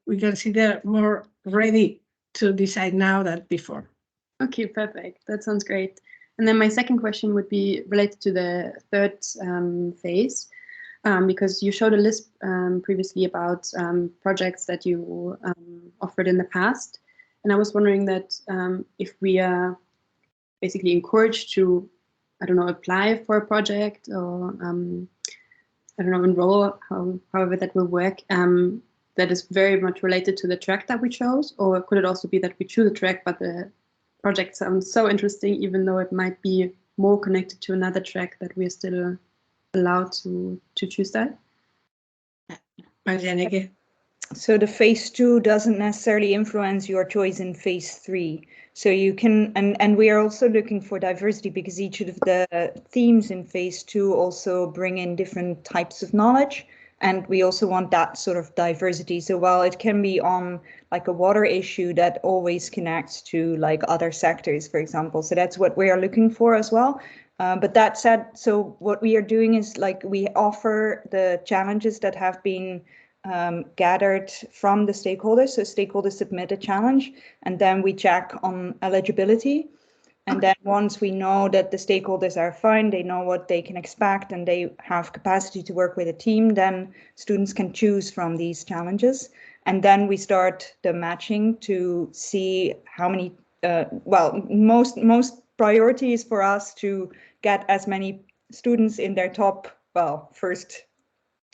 consider more ready to decide now than before. Okay, perfect. That sounds great. And then my second question would be related to the third phase, because you showed a list previously about projects that you offered in the past. And I was wondering that if we are basically encouraged to, I don't know, apply for a project or, I don't know, enroll, however that will work, that is very much related to the track that we chose? Or could it also be that we choose a track, but the project sounds so interesting, even though it might be more connected to another track, that we're still allowed to choose that? Marianne. So the phase 2 doesn't necessarily influence your choice in phase 3. So you can, and we are also looking for diversity because each of the themes in phase 2 also bring in different types of knowledge. And we also want that sort of diversity. So while it can be on like a water issue that always connects to like other sectors, for example. So that's what we are looking for as well. But that said, so what we are doing is like we offer the challenges that have been gathered from the stakeholders. So stakeholders submit a challenge and then we check on eligibility. And then once we know that the stakeholders are fine, they know what they can expect and they have capacity to work with a team, then students can choose from these challenges. And then we start the matching to see how many, most priority is for us to get as many students in their top, first,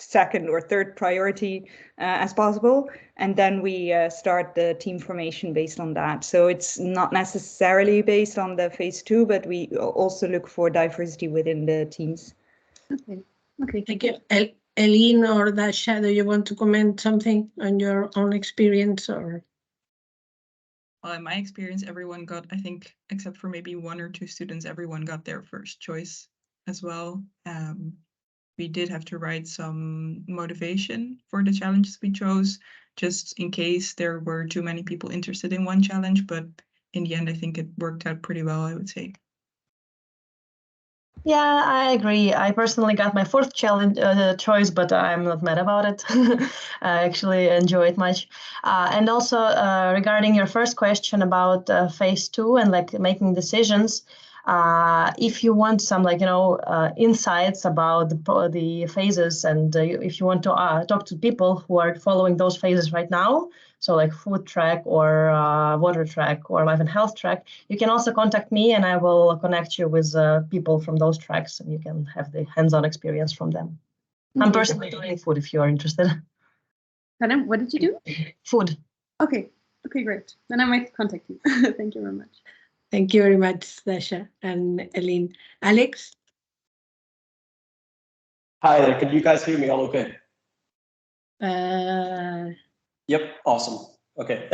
second or third priority as possible. And then we start the team formation based on that. So it's not necessarily based on the phase 2, but we also look for diversity within the teams. Okay, thank you. Eileen or Dasha, do you want to comment something on your own experience or? Well, in my experience, everyone got, I think, except for maybe 1 or 2 students, everyone got their first choice as well. We did have to write some motivation for the challenges we chose, just in case there were too many people interested in one challenge. But in the end, I think it worked out pretty well, I would say. Yeah, I agree. I personally got my 4th challenge choice, but I'm not mad about it. I actually enjoy it much. And also regarding your first question about phase 2 and like making decisions, if you want some insights about the phases and if you want to talk to people who are following those phases right now, so like food track or water track or life and health track, you can also contact me and I will connect you with people from those tracks and you can have the hands-on experience from them. I'm personally doing food if you are interested. Pardon, what did you do? Food. Okay, great. Then I might contact you. Thank you very much. Thank you very much, Dasha and Eileen. Alex? Hi there, can you guys hear me all okay? Yep, awesome. Okay.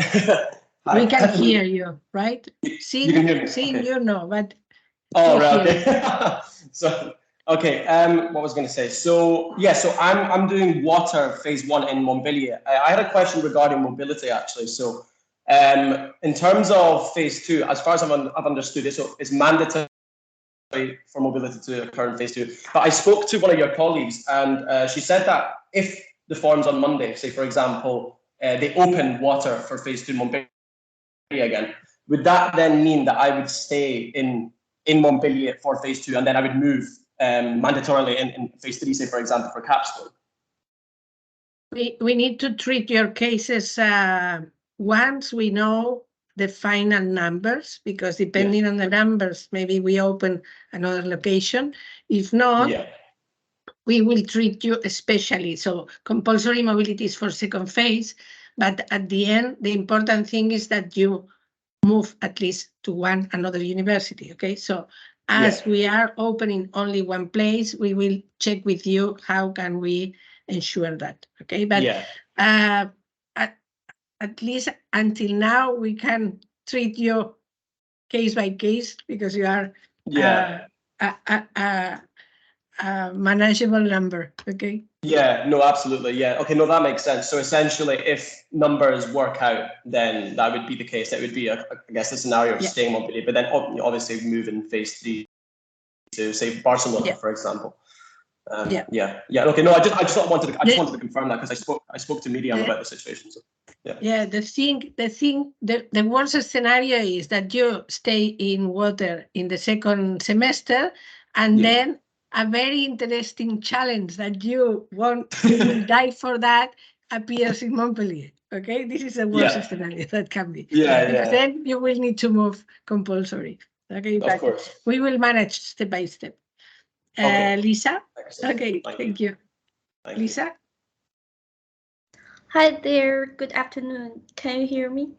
We can hear you, right? You can hear me? Seeing Okay. you, no, but oh, right, okay. So, okay, what was I going to say? So, yeah, so I'm doing water phase 1 in Montpellier. I had a question regarding mobility, actually. So, in terms of phase 2, as far as I've understood it, so it's mandatory for mobility to occur in phase 2. But I spoke to one of your colleagues and she said that if the forms on Monday, say, for example, they open water for phase 2 Montpellier again, would that then mean that I would stay in Montpellier for phase 2 and then I would move mandatorily in phase 3, say, for example, for capstone? We need to treat your cases once we know the final numbers, because depending on the numbers, maybe we open another location. If not, we will treat you especially. So compulsory mobility is for second phase, but at the end, the important thing is that you move at least to another university, okay? So as we are opening only one place, we will check with you how can we ensure that, okay? But at least until now, we can treat you case by case because you are a manageable number, okay? Yeah, no, absolutely, yeah. Okay, no, that makes sense. So essentially, if numbers work out, then that would be the case. That would be, I guess, the scenario of staying Montpellier, but then obviously move in phase 3 to, say, Barcelona, for example. Okay, no, I just wanted to confirm that because I spoke to Miriam about the situation. So, the worst scenario is that you stay in water in the second semester, and then a very interesting challenge that you will die for that appears in Montpellier. Okay, this is the worst scenario that can be. Because then you will need to move compulsory. Okay, but we will manage step by step. Lisa? Okay, thank you. Lisa? Hi there, good afternoon. Can you hear me?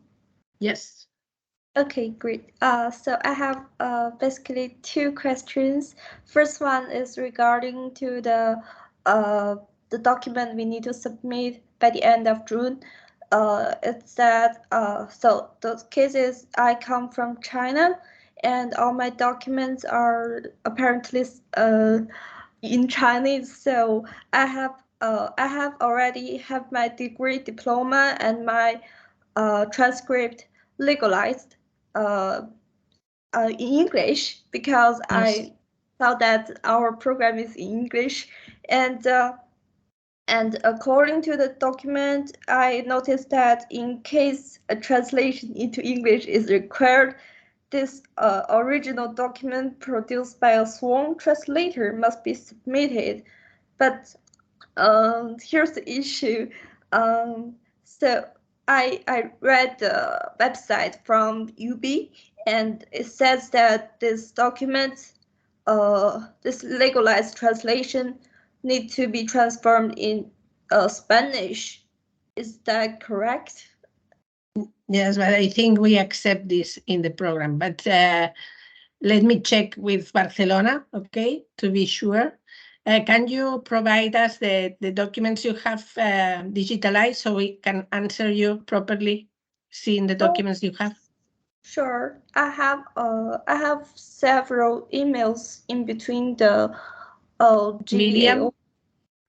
Yes. Okay, great. So I have basically 2 questions. First one is regarding to the document we need to submit by the end of June. It's that so those cases, I come from China, and all my documents are apparently in Chinese. So I have already have my degree, diploma, and my transcript legalized in English, because Yes. I thought that our program is in English, and according to the document, I noticed that in case a translation into English is required, this original document produced by a sworn translator must be submitted. But here's the issue. So I read the website from UB, and it says that this document, this legalized translation, need to be transformed in Spanish. Is that correct? Yes, but I think we accept this in the program. But let me check with Barcelona, okay, to be sure. Can you provide us the documents you have digitalized so we can answer you properly, seeing the documents you have? Sure. I have several emails in between the GBA. Miriam?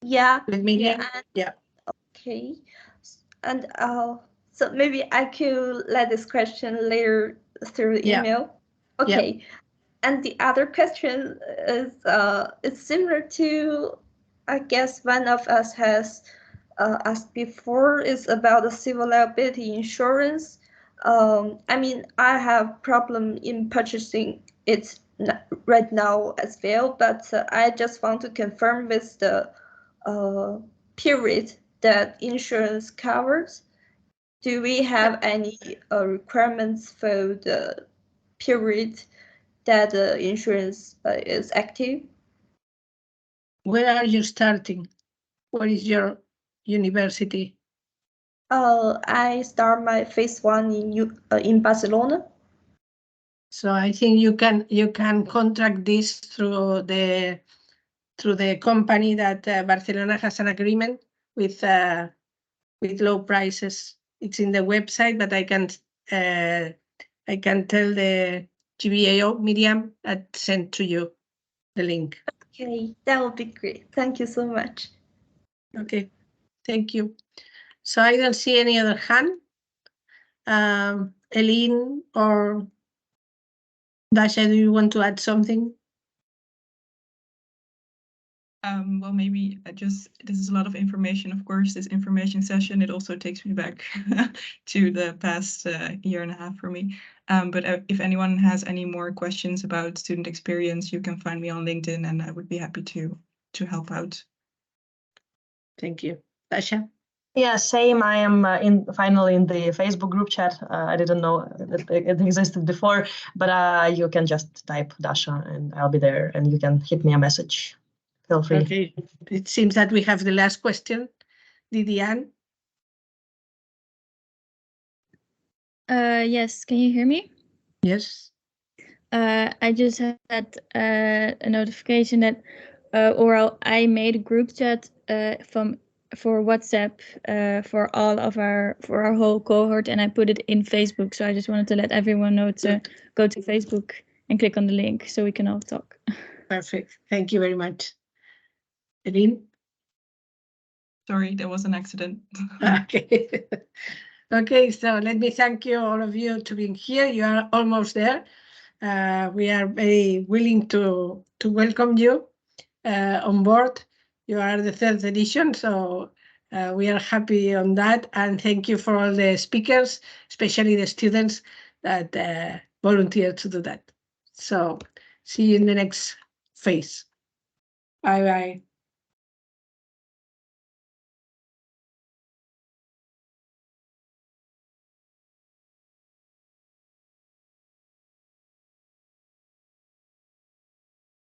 Yeah. With Miriam? Yeah. Yeah. Okay. And so maybe I could let this question later through Yeah. email. Okay. And the other question is it's similar to, I guess one of us has asked before, is about the civil liability insurance. I mean, I have problem in purchasing it right now as well, but I just want to confirm with the period that insurance covers. Do we have any requirements for the period that the insurance is active? Where are you starting? What is your university? I start my phase 1 in Barcelona. So I think you can contract this through the company that Barcelona has an agreement with low prices. It's in the website, but I can tell the GBAO Miriam that sent to you the link. Okay, that would be great. Thank you so much. Okay, thank you. So I don't see any other hand. Eileen or Dasha, do you want to add something? Well, maybe this is a lot of information, of course, this information session. It also takes me back to the past year and a half for me. But if anyone has any more questions about student experience, you can find me on LinkedIn, and I would be happy to help out. Thank you. Dasha? Yeah, same. I am finally in the Facebook group chat. I didn't know that it existed before, but you can just type Dasha and I'll be there, and you can hit me a message. Feel free. Okay, it seems that we have the last question. Didiane? Yes, can you hear me? Yes. I just had a notification that I made a group chat for WhatsApp for our whole cohort, and I put it in Facebook. So I just wanted to let everyone know to go to Facebook and click on the link so we can all talk. Perfect. Thank you very much. Eileen? Sorry, there was an accident. Okay. Okay, so let me thank you, all of you, to being here. You are almost there. We are very willing to welcome you on board. You are the 3rd edition, so we are happy on that. And thank you for all the speakers, especially the students that volunteered to do that. So see you in the next phase. Bye-bye.